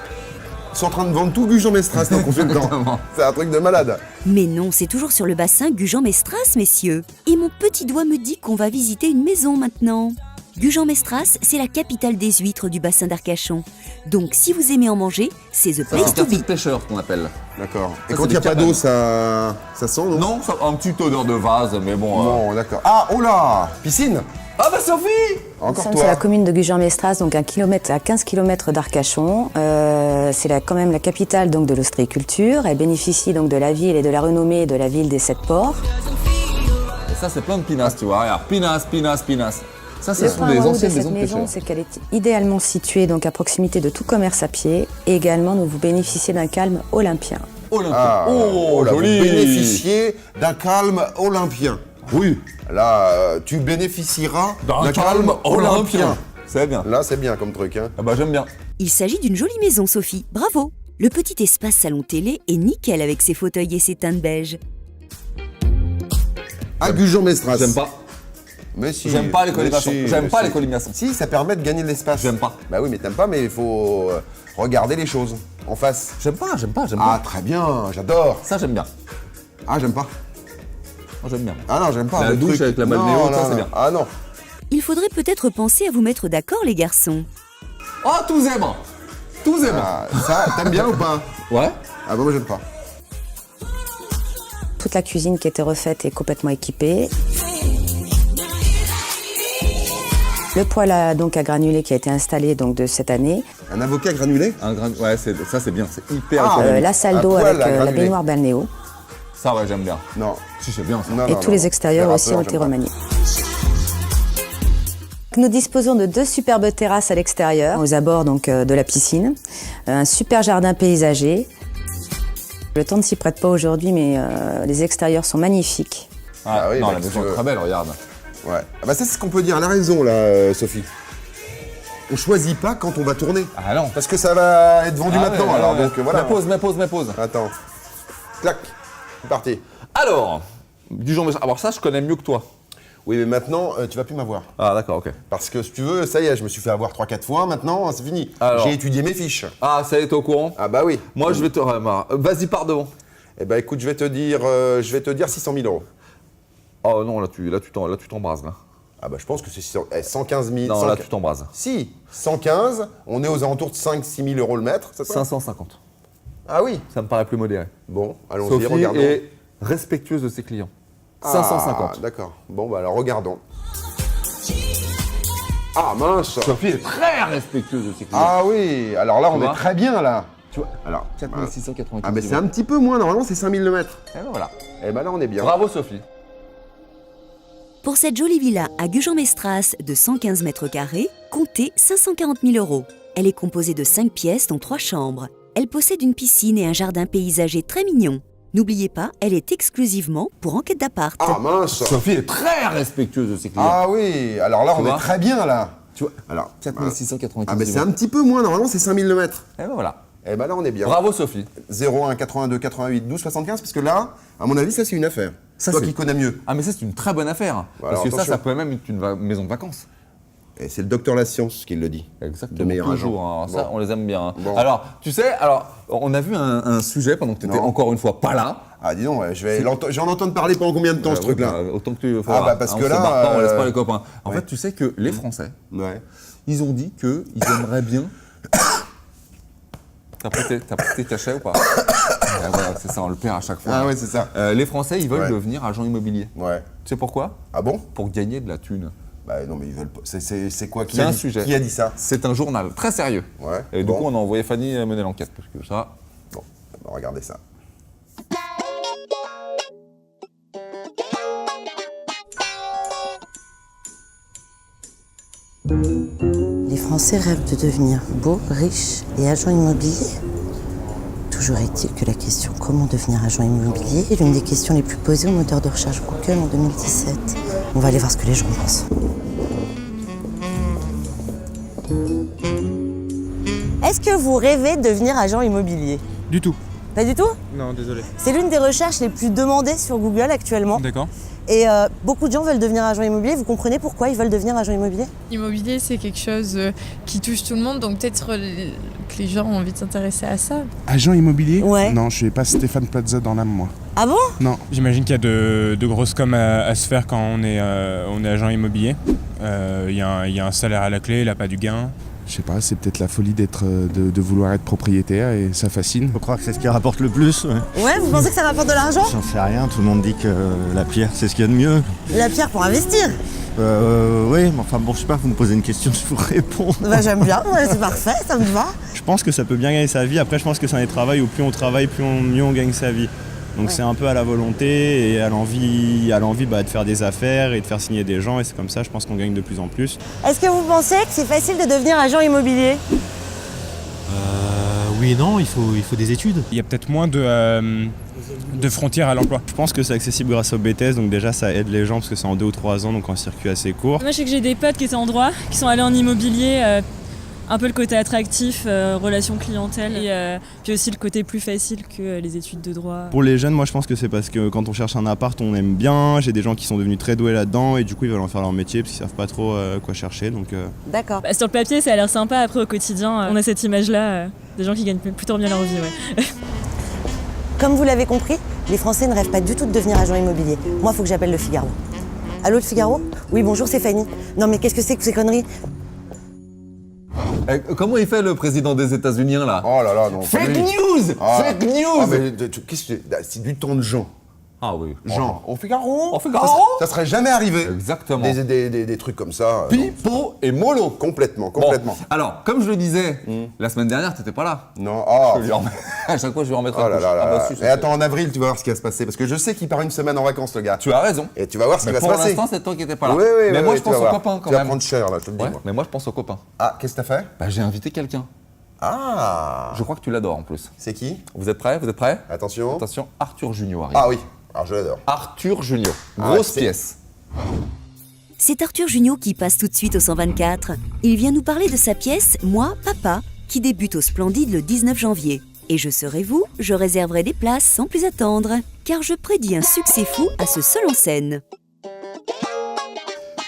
Ils sont en train de vendre tout Gujan-Mestras, ton consultant. C'est un truc de malade. Mais non, c'est toujours sur le bassin Gujan-Mestras, messieurs. Et mon petit doigt me dit qu'on va visiter une maison maintenant. Gujan-Mestras, c'est la capitale des huîtres du bassin d'Arcachon. Donc si vous aimez en manger, c'est the place to be. C'est un pêcheur qu'on appelle. D'accord. Et Ça, quand c'est il n'y a des pas cabanes. d'eau, ça sent, non? Non, ça a une petite odeur de vase, mais bon... Bon, d'accord. Ah, oh là! Piscine! Ah bah Sophie! Encore C'est toi. la commune de Gujan-Mestras, donc à 15 km d'Arcachon. C'est quand même la capitale donc, de l'ostréiculture. Elle bénéficie donc de la ville et de la renommée de la ville des 7 ports. Et ça, c'est plein de pinasses, tu vois. Regarde, pinasses. Ça, ce Le sont point des haut de anciennes cette maisons de maison, pêcheurs. c'est qu'elle est idéalement située donc à proximité de tout commerce à pied. Et également, vous bénéficiez d'un calme olympien. Ah, Oh, là, joli! Vous bénéficiez d'un calme olympien. Oui. Là, tu bénéficieras d'un calme olympien. C'est bien. Là, c'est bien comme truc. Hein. Ah bah j'aime bien. Il s'agit d'une jolie maison, Sophie. Bravo! Le petit espace salon télé est nickel avec ses fauteuils et ses teintes beige. À Gujan-Mestras. J'aime pas. Mais si. J'aime pas les mais colimaçons. si, J'aime mais pas si. les colimaçons. Si, ça permet de gagner de l'espace. J'aime pas. Bah oui, mais t'aimes pas, mais il faut regarder les choses en face. J'aime pas. Ah, très bien, j'adore. Ça, j'aime bien. Ah, j'aime pas. Moi, j'aime bien. Ah non, j'aime pas. La le douche truc. avec la Non, balnéo, ça, non, c'est non. bien. Ah non. Il faudrait peut-être penser à vous mettre d'accord, les garçons. Oh, tout zèbre. Ah, ça, t'aimes bien ou pas? Ouais. Ah bah moi, j'aime pas. Toute la cuisine qui a été refaite est complètement équipée. Le poêle à granulés qui a été installé donc, de cette année. Un avocat granulé? Ouais, ça, c'est bien. C'est hyper La salle d'eau avec la baignoire balnéo. Ça, ouais, j'aime bien. Non. Si, c'est bien, ça. Non, Et non, tous non. les extérieurs Faire aussi peur, ont été j'aime pas. remaniés. Nous disposons de 2 superbes terrasses à l'extérieur, aux abords donc, de la piscine. Un super jardin paysager. Le temps ne s'y prête pas aujourd'hui, mais les extérieurs sont magnifiques. Ah, oui, non, bah, la qu'est-ce maison que tu est veux. très belle, regarde. Ouais. Ah bah ça, c'est ce qu'on peut dire. Elle a raison, là, Sophie. On choisit pas quand on va tourner. Ah non. Parce que ça va être vendu Ah maintenant, ouais, alors ouais. donc voilà. Mais pause. Attends. Clac. C'est parti. Alors, Gujan-Mestras. Alors ça, je connais mieux que toi. Oui, mais maintenant, tu vas plus m'avoir. Ah, d'accord, ok. Parce que si tu veux, ça y est, je me suis fait avoir 3-4 fois, maintenant, c'est fini. Alors. J'ai étudié mes fiches. Ah, ça y est, t'es au courant? Ah bah oui. Moi, je vais te... Vas-y, pars devant. Eh bah écoute, je vais te dire 600 000 euros. Oh non, là, tu t'embrases, là. Ah bah je pense que c'est 115 000. Non, là, tu t'embrases. Si, 115, on est aux alentours de 5-6 000 euros le mètre, c'est ça? 550. Ah oui. Ça me paraît plus modéré. Bon, allons-y, Sophie regardons. est respectueuse de ses clients. 550. D'accord. Bon, bah alors regardons. Ah mince. Sophie est très respectueuse de ses clients. Ah oui, alors là, Tu on vois est très bien là. Tu vois, Alors, 4695. ah mais c'est un petit peu moins, normalement c'est 5000 le mètre. Et ben voilà. Eh ben là, on est bien. Bravo, Sophie. Pour cette jolie villa à Gujan-Mestras de 115 mètres carrés, comptez 540 000 euros. Elle est composée de 5 pièces dont 3 chambres. Elle possède une piscine et un jardin paysager très mignon. N'oubliez pas, elle est exclusivement pour enquête d'appart. Ah mince. Sophie est très respectueuse de ses clients. Ah oui, alors là, Tu on vois est très bien là. Tu vois, Alors, 4695. ah mais c'est un petit peu moins, normalement c'est 5000 le mètre. Et ben voilà. Eh ben là, on est bien. Bravo, Sophie. 01 82 88 12 75, parce que là, à mon avis, ça c'est une affaire. Ça, Toi c'est- qui connais mieux. Ah, mais ça, c'est une très bonne affaire. Bah, Parce alors, que ça attention. peut même être une maison de vacances. Et c'est le docteur La Science qui le dit. Exactement. De meilleur toujours. agent. Hein. Ça, Bon. on les aime bien. Hein. Bon. Alors, tu sais, on a vu un sujet pendant que tu étais Non. encore une fois pas là. Ah dis donc, ouais, je vais en entendre parler pendant combien de temps ce Oui, truc-là? bah, autant que tu. Ah, bah, parce on que se là, barre pas, on laisse pas les copains. En ouais. fait, tu sais que les Français, Ouais. ils ont dit qu'ils aimeraient bien. T'as pris tes cachets ou pas? Ah, voilà, c'est ça, on le perd à chaque fois. Ah ouais, c'est ça. Les Français, ils veulent Ouais. devenir agents immobiliers. Ouais. Tu sais pourquoi? Ah bon? Pour gagner de la thune. Bah non, mais ils veulent pas. C'est quoi qui C'est a un dit, sujet. Qui a dit ça? C'est un journal très sérieux. Ouais. Et du Bon. coup, on a envoyé Fanny mener l'enquête. Parce que ça. Bon, on va regarder ça. Les Français rêvent de devenir beaux, riches et agents immobiliers. Toujours est-il que la question « Comment devenir agent immobilier ?» est l'une des questions les plus posées au moteur de recherche Google en 2017. On va aller voir ce que les gens pensent. Est-ce que vous rêvez de devenir agent immobilier? Du tout. Pas du tout? Non, désolé. C'est l'une des recherches les plus demandées sur Google actuellement. D'accord. Et beaucoup de gens veulent devenir agent immobilier. Vous comprenez pourquoi ils veulent devenir agent immobilier ? L'immobilier, c'est quelque chose qui touche tout le monde, donc peut-être que les gens ont envie de s'intéresser à ça. Agent immobilier ? Ouais. Non, je suis pas Stéphane Plaza dans l'âme, moi. Ah bon ? Non. J'imagine qu'il y a de grosses coms à se faire quand on est agent immobilier. Il y a un salaire à la clé, il n'a pas du gain. Je sais pas, c'est peut-être la folie de vouloir être propriétaire et ça fascine. Je crois que c'est ce qui rapporte le plus. Ouais, vous pensez que ça rapporte de l'argent ? J'en sais rien, tout le monde dit que la pierre c'est ce qu'il y a de mieux. La pierre pour investir ? Oui, mais enfin bon, je sais pas, vous me posez une question, je vous réponds. Bah j'aime bien, ouais, c'est parfait, ça me va. Je pense que ça peut bien gagner sa vie. Après, je pense que c'est un des travails où plus on travaille, mieux on gagne sa vie. Donc c'est un peu à la volonté et à l'envie de faire des affaires et de faire signer des gens. Et c'est comme ça, je pense qu'on gagne de plus en plus. Est-ce que vous pensez que c'est facile de devenir agent immobilier ? Oui et non, il faut des études. Il y a peut-être moins de frontières à l'emploi. Je pense que c'est accessible grâce au BTS, donc déjà ça aide les gens parce que c'est en 2 ou 3 ans, donc en circuit assez court. Moi je sais que j'ai des potes qui étaient en droit, qui sont allés en immobilier, un peu le côté attractif, relation clientèle, et puis aussi le côté plus facile que les études de droit. Pour les jeunes, moi je pense que c'est parce que quand on cherche un appart, on aime bien. J'ai des gens qui sont devenus très doués là-dedans et du coup ils veulent en faire leur métier parce qu'ils savent pas trop quoi chercher. Donc, D'accord. Bah, sur le papier ça a l'air sympa, après au quotidien on a cette image-là des gens qui gagnent plutôt bien leur vie. Ouais. Comme vous l'avez compris, les Français ne rêvent pas du tout de devenir agent immobilier. Moi, il faut que j'appelle le Figaro. Allô, le Figaro ? Oui, bonjour, c'est Fanny. Non, mais qu'est-ce que c'est que ces conneries ? Comment il fait le président des États-Unis là ? Oh là là, non. Fake news. Fake news. Ah, mais qu'est-ce que c'est du temps de Jean. Ah oui. Jean, au Figaro. Au Figaro. Ça serait jamais arrivé. Exactement. Des trucs comme ça. Pipo et mollo. Complètement. Bon, alors, comme je le disais, la semaine dernière, t'étais pas là. Non. À chaque fois, je vais en remettre Oh un là couche. là là. Ah bah, si, Et attends, en avril, tu vas voir ce qui va se passer. Parce que je sais qu'il part une semaine en vacances, le gars. Tu as raison. Et tu vas voir ce qui va se passer. Pour l'instant, c'est toi qui n'étais pas là. Oui, mais moi, je tu pense vas aux voir. copains quand Tu vas même. prendre cher, là, je te le dis. Ouais, moi. mais moi, je pense aux copains. Ah, qu'est-ce que t'as fait ? Bah, j'ai invité quelqu'un. Ah. Je crois que tu l'adores en plus. C'est qui ? Vous êtes prêts ? Attention. Attention, Arthur Junior arrive. Ah oui. Alors, je l'adore. Arthur Junior. Grosse pièce. C'est Arthur Junio qui passe tout de suite au 124. Il vient nous parler de sa pièce « Moi, Papa » qui débute au Splendide le 19 janvier. Et je serai vous, je réserverai des places sans plus attendre, car je prédis un succès fou à ce seul en scène.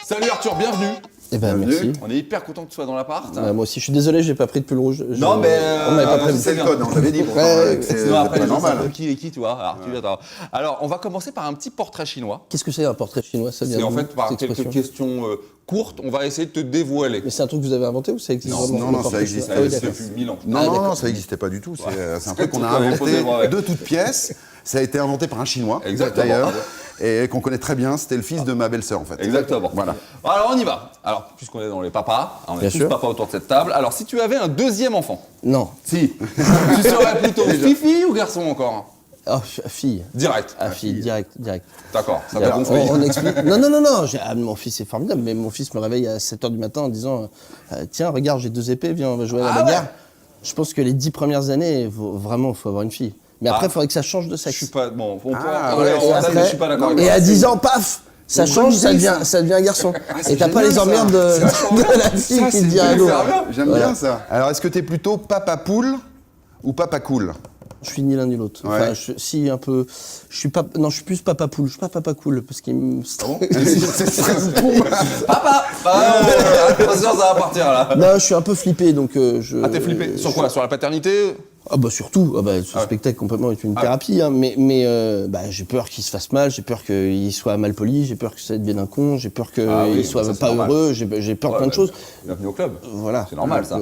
Salut Arthur, bienvenue. Eh ben merci. On est hyper content que tu sois dans l'appart. Moi aussi, je suis désolé, j'ai pas pris de pull rouge. Non, mais on m'avait pas prévenu. C'est le code, on t'avait dit. Sinon, après, pas normal. Qui est qui, tu vois Arthur, attends. Alors, on va commencer par un petit portrait chinois. Qu'est-ce que c'est un portrait chinois? Ça vient C'est en d'où, fait par cette quelques expression questions courtes, on va essayer de te dévoiler. Mais c'est un truc que vous avez inventé ou ça existe vraiment? Non, ça existe. Ah oui, d'accord. depuis 1000 ans. Non, ça n'existait pas du tout. C'est un truc qu'on a inventé de toutes pièces. Ça a été inventé par un Chinois, d'ailleurs, et qu'on connaît très bien. C'était le fils de ma belle-sœur, en fait. Exactement. Voilà. Alors, on y va. Alors, puisqu'on est dans les papas, on Bien est tous sûr. papas autour de cette table. Alors, si tu avais un deuxième enfant, Non. si, tu serais plutôt fille ou garçon encore? Oh, fille. Direct. Ah, fille, direct. D'accord, ça t'a gonflé. On explique. Non. Mon fils est formidable, mais mon fils me réveille à 7h du matin en disant tiens, regarde, j'ai 2 épées, viens, on va jouer à la bagarre. Ouais. Je pense que les 10 premières années, vraiment, il faut avoir une fille. Mais après, il faudrait que ça change de sexe. Je suis pas. Bon, on peut. Et je suis pas d'accord avec et toi. à 10 ans, paf! Ça change, ça devient un garçon. Et t'as pas les emmerdes de la fille qui te dit à l'eau. J'aime bien ça. Alors, est-ce que t'es plutôt papa poule ou papa cool? Je suis ni l'un ni l'autre. Ouais. Enfin, si un peu. Je suis plus papa poule. Je suis pas papa cool parce qu'il me. Papa. Attention, ça va partir là. Non, je suis un peu flippé donc. Ah, t'es flippé sur quoi? Sur la paternité? Ah bah surtout, ce spectacle complètement est une thérapie, hein, mais j'ai peur qu'il se fasse mal, j'ai peur qu'il soit mal poli, j'ai peur que ça devienne un con, j'ai peur qu'il soit pas heureux, j'ai peur de plein de choses. Bienvenue au club. Voilà. C'est normal ça.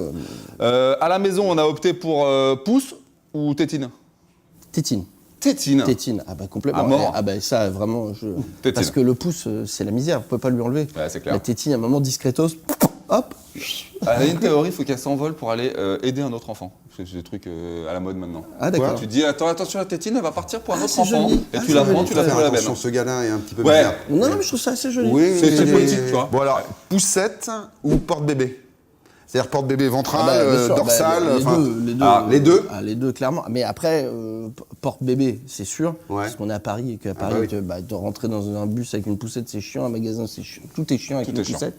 À la maison, on a opté pour pouce ou tétine? Tétine. Tétine. Ah bah complètement. À mort. Ah bah ça vraiment, Tétine. parce que le pouce c'est la misère, vous pouvez pas lui enlever. Ouais, c'est clair. La tétine, à un moment discretos, hop. Il y a une théorie, il faut qu'elle s'envole pour aller aider un autre enfant. C'est des trucs à la mode maintenant. Ah d'accord. Tu dis attention la tétine, elle va partir pour un autre c'est enfant. joli. Et tu la prends, tu la fais à la benne. Attention, ce gars-là est un petit peu Ouais. bizarre. Non, mais je trouve ça assez joli. Oui, C'est politique, tu vois. Bon alors, poussette ou porte-bébé? C'est-à-dire porte-bébé ventral, Ah bah, bien sûr, dorsal, les deux. les deux. Ah, les deux, clairement. Mais après, porte-bébé, c'est sûr. Ouais. Parce qu'on est à Paris et qu'à Paris, de rentrer dans un bus avec une poussette, c'est chiant. Un magasin, c'est chiant. Tout est chiant avec une poussette.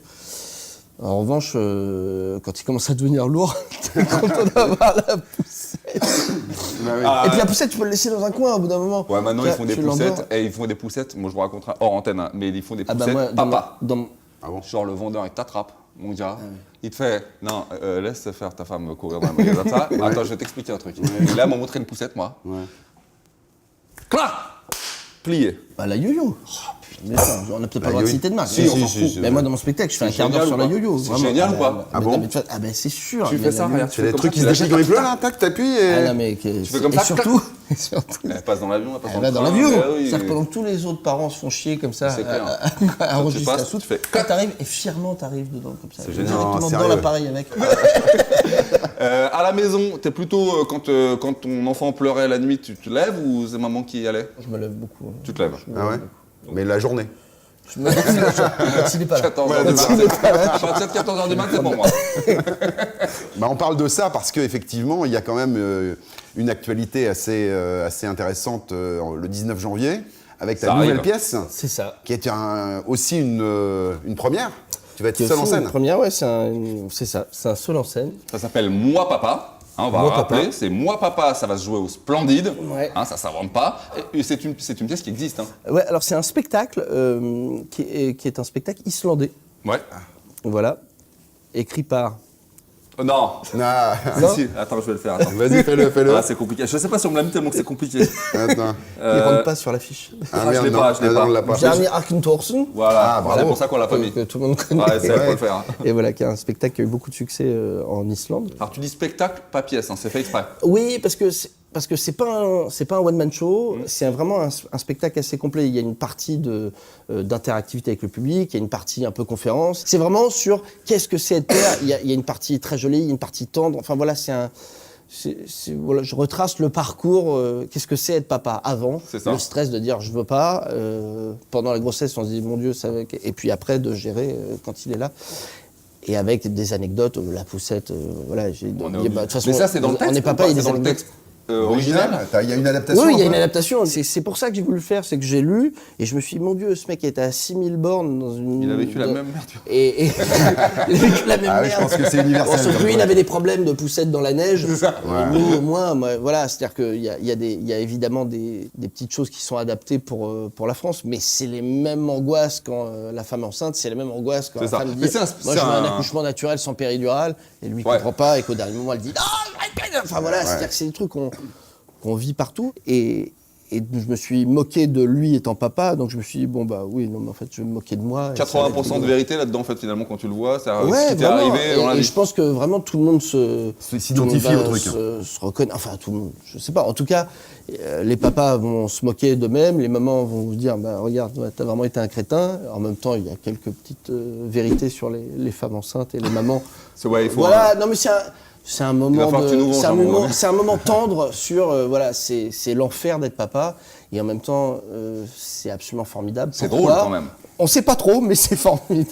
En revanche, quand il commence à devenir lourd, t'es content d'avoir la poussette. Et puis la poussette, tu peux le laisser dans un coin au bout d'un moment. Ouais, maintenant ils font des Tu l'endors. poussettes. Et ils font des poussettes, moi je vous raconterai hors antenne, hein, mais ils font des Ah poussettes bah moi, papa. Ah bon? Genre le vendeur, il t'attrape, mon gars. Il te fait, non, laisse faire ta femme courir dans le magasin de ça. Attends, je vais t'expliquer un truc. Et là, il m'a montré une poussette, moi. Clac! Plié. Bah la yo-yo. Mais ça, on a peut-être pas le droit de citer de marque. Si, on s'en fout. Mais moi dans mon spectacle, je fais un C'est quart d'heure génial sur ou la pas yo-yo. C'est vraiment. génial ou pas? Ah bon? Ah ben c'est sûr. Tu fais ça, regarde. C'est des trucs qui se déchirent comme les bleus là, tac, t'appuies et. Ah non mais Tu fais comme ça, surtout. Elle passe dans l'avion, elle passe Elle va dans dans le train. l'avion. Bah oui. C'est-à-dire que pendant que tous les autres parents se font chier comme ça C'est clair. à enregistrer passes, la soupe, tu fais toi t'arrives et fièrement t'arrives dedans comme ça. C'est génial. Directement Non, dans sérieux. l'appareil avec. À la maison, t'es plutôt quand ton enfant pleurait la nuit, tu te lèves ou c'est maman qui y allait? Je me lève beaucoup. Tu te lèves. Ah ouais? Mais la journée. Je me lève quand il est pas là. 14h du matin. À partir de 14h du matin, c'est pour moi. Bah, on parle de ça parce qu'effectivement, il y a quand même une actualité assez intéressante le 19 janvier avec ta Ça nouvelle arrive. pièce. C'est ça. Qui est aussi une première. Tu vas être C'est seul en aussi scène. une première, ouais, c'est ça. C'est un seul en scène. Ça s'appelle Moi Papa. Hein, on va Moi rappeler, Papa. c'est Moi Papa, ça va se jouer au Splendide. Ouais. Hein, ça s'invente pas. Et c'est une pièce qui existe. Hein. Ouais, alors c'est un spectacle qui est un spectacle islandais. Ouais. Voilà. Écrit par. Non. Ah. Si, attends, je vais le faire. Attends. Vas-y, fais-le. Ah, c'est compliqué. Je sais pas si on me l'a mis tellement que c'est compliqué. Attends. Il ne rentre pas sur l'affiche. Ah, je merde, l'ai non. pas, je l'ai Ah, non, pas. on l'a pas. Bjarni Arkentorsen. Voilà, Ah, bravo. c'est pour ça qu'on l'a pas mis. Que tout le monde connaît. Ouais, c'est faut le faire. Hein. Et voilà, qui est un spectacle qui a eu beaucoup de succès en Islande. Alors tu dis spectacle, pas pièce, hein, c'est fait exprès. Oui, parce que c'est pas un one man show, c'est vraiment un spectacle assez complet. Il y a une partie d'interactivité avec le public, il y a une partie un peu conférence. C'est vraiment sur qu'est-ce que c'est être père. Il y a une partie très jolie, il y a une partie tendre. Enfin voilà, voilà, je retrace le parcours. Qu'est-ce que c'est être papa avant, ça. le stress de dire je veux pas. Pendant la grossesse, on se dit mon Dieu, ça va. Et puis après de gérer quand il est là. Et avec des anecdotes, la poussette, voilà. De toute façon, mais ça c'est dans le texte. on est papa, il y a des dans le anecdotes. texte original. Il y a une adaptation. Oui, il y a un une peu adaptation. C'est pour ça que j'ai voulu le faire, c'est que j'ai lu et je me suis dit, mon Dieu, ce mec était à 6000 bornes dans une. Il a vécu la même merde. Et il a vécu la même Ah oui, merde. je pense que c'est universel. Sauf que lui, il avait des problèmes de poussette dans la neige. C'est ça. Et nous, au moins, voilà, c'est-à-dire qu'il y a évidemment des petites choses qui sont adaptées pour la France, mais c'est les mêmes angoisses quand la femme est enceinte, c'est les mêmes angoisses quand la C'est ça. femme Mais dit, c'est moi je veux un accouchement naturel sans péridurale, et lui il comprend pas, et qu'au dernier moment elle dit, non, enfin voilà, c'est-à-dire que c'est des trucs qu'on vit partout. Et je me suis moqué de lui étant papa, donc je me suis dit, bon bah oui, non mais en fait je vais me moquer de moi. 80% de vérité là-dedans en fait finalement quand tu le vois, c'est ouais, ce qui t'est vraiment. arrivé dans la Et vie. je pense que vraiment tout le monde s'identifie au truc. Se reconnaît, enfin tout le monde, je sais pas, en tout cas les papas vont se moquer d'eux-mêmes, les mamans vont vous dire, bah regarde, t'as vraiment été un crétin. En même temps, il y a quelques petites vérités sur les femmes enceintes et les mamans. Ouais, il faut voilà, non mais c'est un moment c'est un moment tendre sur voilà, c'est l'enfer d'être papa et en même temps c'est absolument formidable. C'est Pourquoi drôle quand même. On sait pas trop, mais c'est formidable.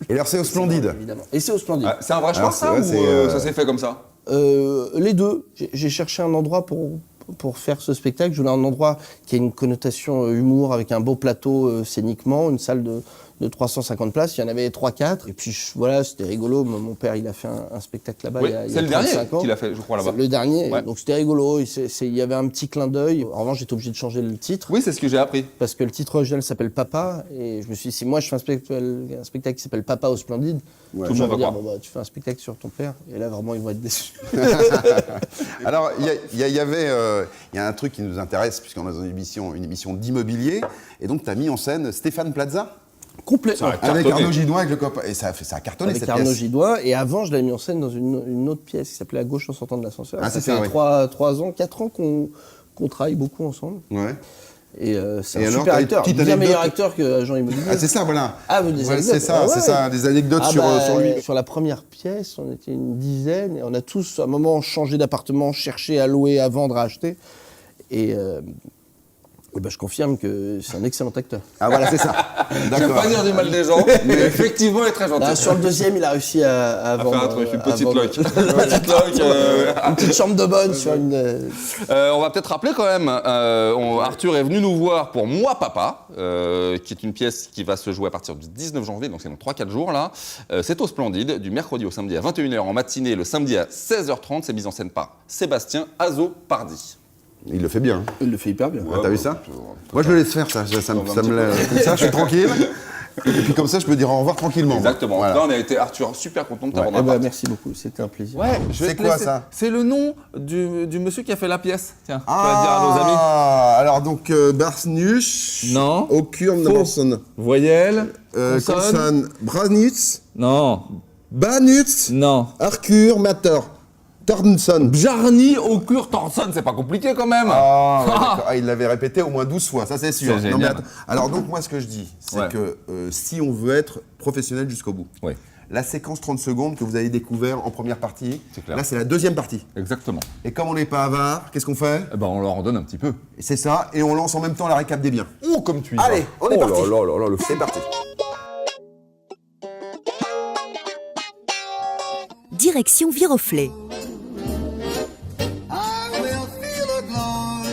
Et alors c'est au Splendide. Évidemment. Et c'est au Splendide. Ah, c'est un vrai choix ça ou ça s'est fait comme ça? Les deux. J'ai cherché un endroit pour faire ce spectacle. Je voulais un endroit qui a une connotation humour avec un beau plateau scéniquement, une salle de 350 places. Il y en avait 3-4. Et puis voilà, c'était rigolo. Mon père, il a fait un spectacle là-bas il y a 35 ans. C'est le dernier qu'il a fait, je crois, là-bas. Le dernier. Ouais. Donc c'était rigolo. Il y avait un petit clin d'œil. En revanche, j'étais obligé de changer le titre. Oui, c'est ce que j'ai appris. Parce que le titre original s'appelle Papa. Et je me suis dit, si moi je fais un spectacle qui s'appelle Papa au Splendide, tout le monde va dire, bon, bah, tu fais un spectacle sur ton père. Et là, vraiment, ils vont être déçus. Alors, il y a un truc qui nous intéresse, puisqu'on est dans une émission d'immobilier. Et donc, tu as mis en scène Stéphane Plaza. Complètement. Avec Arnaud Gidoin, avec le copain. Et ça a cartonné avec cette Arnaud pièce. Gidoin. Et avant, je l'avais mis en scène dans une autre pièce qui s'appelait À gauche en sortant de l'ascenseur. Ah, ça c'est fait ça, oui. 4 ans qu'on travaille beaucoup ensemble. Ouais. Et c'est Et un alors, super t'as une acteur, petite bien anecdote meilleur acteur que agent immobilier. Ah, c'est ça, voilà. Ah, mais des Ouais, anecdotes. c'est ça, Ah, c'est ouais. ça, des anecdotes sur lui. Sur la première pièce, on était une dizaine et on a tous, à un moment, changé d'appartement, cherché à louer, à vendre, à acheter. Et Eh ben, je confirme que c'est un excellent acteur. Ah voilà, c'est ça. J'aime pas dire du mal des gens, mais effectivement, il est très gentil. Là, sur le deuxième, il a réussi à vendre... faire un truc, une petite loque. Une petite chambre de bonne sur une... On va peut-être rappeler quand même, Arthur est venu nous voir pour Moi Papa, qui est une pièce qui va se jouer à partir du 19 janvier, donc c'est dans 3-4 jours là. C'est au Splendide, du mercredi au samedi à 21h en matinée, le samedi à 16h30. C'est mis en scène par Sébastien Azo-Pardi. Il le fait bien. Il le fait hyper bien. T'as vu ça? Moi, je le laisse faire, ça me lève. Comme ça, je suis tranquille. Et puis comme ça, je peux dire au revoir tranquillement. Exactement. Voilà. Là, on a été, Arthur, super content de t'avoir Ouais, merci beaucoup, c'était un plaisir. Ouais, c'est quoi ça? C'est le nom du monsieur qui a fait la pièce. Tiens, on va dire à nos amis. Alors donc, Barsnuch. Non. Okurn Namanson. Voyelle. Consonne. Branutz. Non. Banutz. Non. Arkur Mator. Tornson. Bjarni Okur Tornson, c'est pas compliqué quand même. Il l'avait répété au moins 12 fois, ça c'est sûr. C'est Non, mais génial. alors donc moi ce que je dis, c'est que si on veut être professionnel jusqu'au bout, la séquence 30 secondes que vous avez découvert en première partie, là c'est la deuxième partie. Exactement. Et comme on n'est pas avare, qu'est-ce qu'on fait? On leur en donne un petit peu. C'est ça, et on lance en même temps la récap des biens. Oh, comme tu y vas. Allez, on est parti. C'est parti. Direction Viroflay.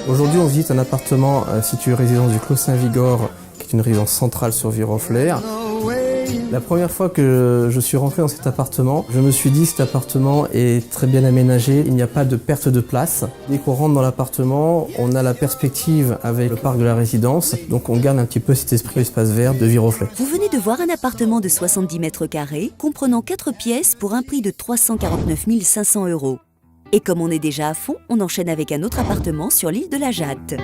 Aujourd'hui, on visite un appartement situé résidence du Clos Saint-Vigor, qui est une résidence centrale sur Viroflay. La première fois que je suis rentré dans cet appartement, je me suis dit cet appartement est très bien aménagé, il n'y a pas de perte de place. Dès qu'on rentre dans l'appartement, on a la perspective avec le parc de la résidence, donc on garde un petit peu cet esprit espace vert de Viroflay. Vous venez de voir un appartement de 70 mètres carrés, comprenant 4 pièces pour un prix de 349 500 €. Et comme on est déjà à fond, on enchaîne avec un autre appartement sur l'île de la Jatte.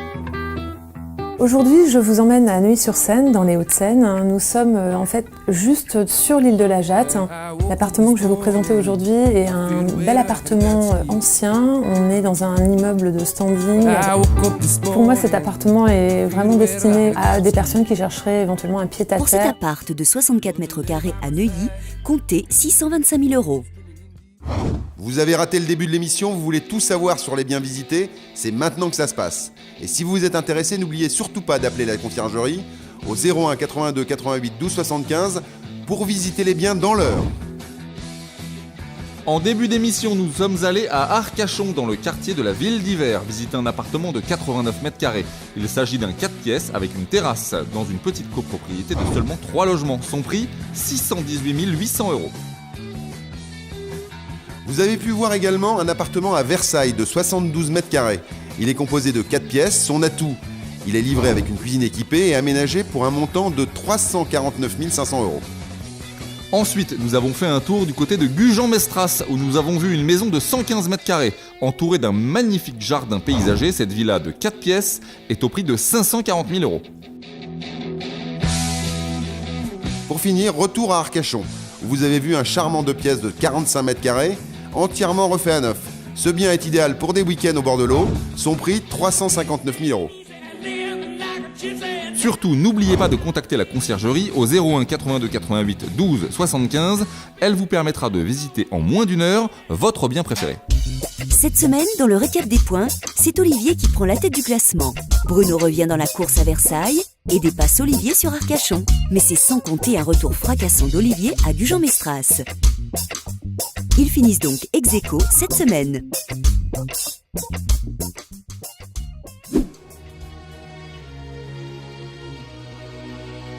Aujourd'hui, je vous emmène à Neuilly-sur-Seine, dans les Hauts-de-Seine. Nous sommes en fait juste sur l'île de la Jatte. L'appartement que je vais vous présenter aujourd'hui est un bel appartement ancien. On est dans un immeuble de standing. Pour moi, cet appartement est vraiment destiné à des personnes qui chercheraient éventuellement un pied-à-terre. Pour cet appart de 64 mètres carrés à Neuilly, comptez 625 000 €. Vous avez raté le début de l'émission, vous voulez tout savoir sur les biens visités, c'est maintenant que ça se passe. Et si vous vous êtes intéressé, n'oubliez surtout pas d'appeler la conciergerie au 01 82 88 12 75 pour visiter les biens dans l'heure. En début d'émission, nous sommes allés à Arcachon, dans le quartier de la Ville d'Hiver, visiter un appartement de 89 mètres carrés. Il s'agit d'un 4 pièces avec une terrasse, dans une petite copropriété de seulement 3 logements. Son prix, 618 800 €. Vous avez pu voir également un appartement à Versailles de 72 mètres carrés. Il est composé de 4 pièces, son atout. Il est livré avec une cuisine équipée et aménagé pour un montant de 349 500 €. Ensuite, nous avons fait un tour du côté de Gujan-Mestras, où nous avons vu une maison de 115 mètres carrés, entourée d'un magnifique jardin paysager. Cette villa de 4 pièces est au prix de 540 000 €. Pour finir, retour à Arcachon, où vous avez vu un charmant 2 pièces de 45 mètres carrés, entièrement refait à neuf. Ce bien est idéal pour des week-ends au bord de l'eau. Son prix, 359 000 €. Surtout, n'oubliez pas de contacter la conciergerie au 01 82 88 12 75. Elle vous permettra de visiter en moins d'1 heure votre bien préféré. Cette semaine, dans le récap des points, c'est Olivier qui prend la tête du classement. Bruno revient dans la course à Versailles et dépasse Olivier sur Arcachon. Mais c'est sans compter un retour fracassant d'Olivier à Gujan-Mestras. Ils finissent donc ex-aequo cette semaine.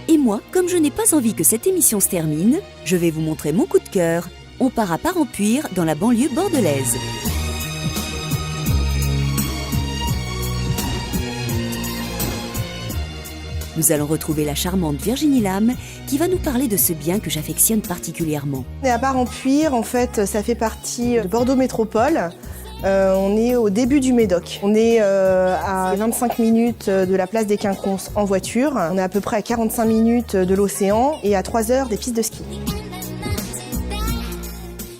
Et moi, comme je n'ai pas envie que cette émission se termine, je vais vous montrer mon coup de cœur. On part à Parempuire, dans la banlieue bordelaise. Nous allons retrouver la charmante Virginie Lame qui va nous parler de ce bien que j'affectionne particulièrement. On est à Parempuire, en fait, ça fait partie de Bordeaux Métropole. On est au début du Médoc. On est à 25 minutes de la place des Quinconces en voiture. On est à peu près à 45 minutes de l'océan et à 3 heures des pistes de ski.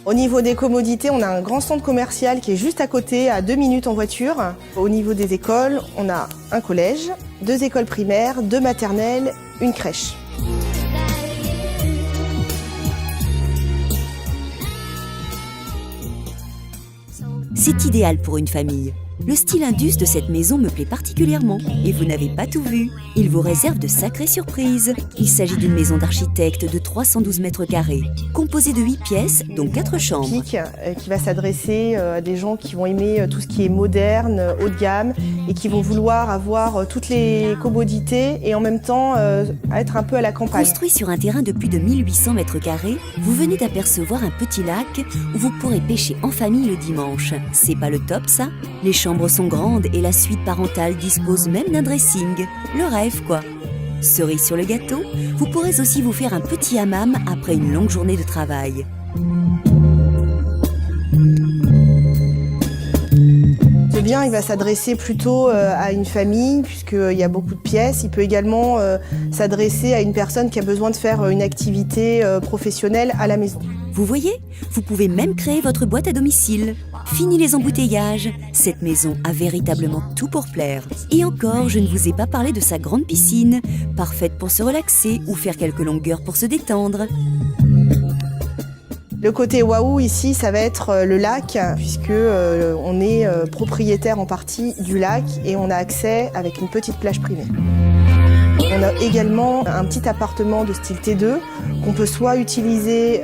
Au niveau des commodités, on a un grand centre commercial qui est juste à côté, à 2 minutes en voiture. Au niveau des écoles, on a un collège, 2 écoles primaires, 2 maternelles, une crèche. C'est idéal pour une famille. Le style indus de cette maison me plaît particulièrement et vous n'avez pas tout vu. Il vous réserve de sacrées surprises. Il s'agit d'une maison d'architecte de 312 mètres carrés, composée de 8 pièces, dont 4 chambres. Qui va s'adresser à des gens qui vont aimer tout ce qui est moderne, haut de gamme et qui vont vouloir avoir toutes les commodités et en même temps être un peu à la campagne. Construit sur un terrain de plus de 1800 mètres carrés, vous venez d'apercevoir un petit lac où vous pourrez pêcher en famille le dimanche. C'est pas le top ça? Les chambres sont grandes et la suite parentale dispose même d'un dressing. Le rêve quoi. Cerise sur le gâteau, vous pourrez aussi vous faire un petit hammam après une longue journée de travail. Ce bien, il va s'adresser plutôt à une famille puisqu'il y a beaucoup de pièces. Il peut également s'adresser à une personne qui a besoin de faire une activité professionnelle à la maison. Vous voyez, vous pouvez même créer votre boîte à domicile. Fini les embouteillages, cette maison a véritablement tout pour plaire. Et encore, je ne vous ai pas parlé de sa grande piscine, parfaite pour se relaxer ou faire quelques longueurs pour se détendre. Le côté waouh ici, ça va être le lac, puisque on est propriétaire en partie du lac et on a accès avec une petite plage privée. On a également un petit appartement de style T2 qu'on peut soit utiliser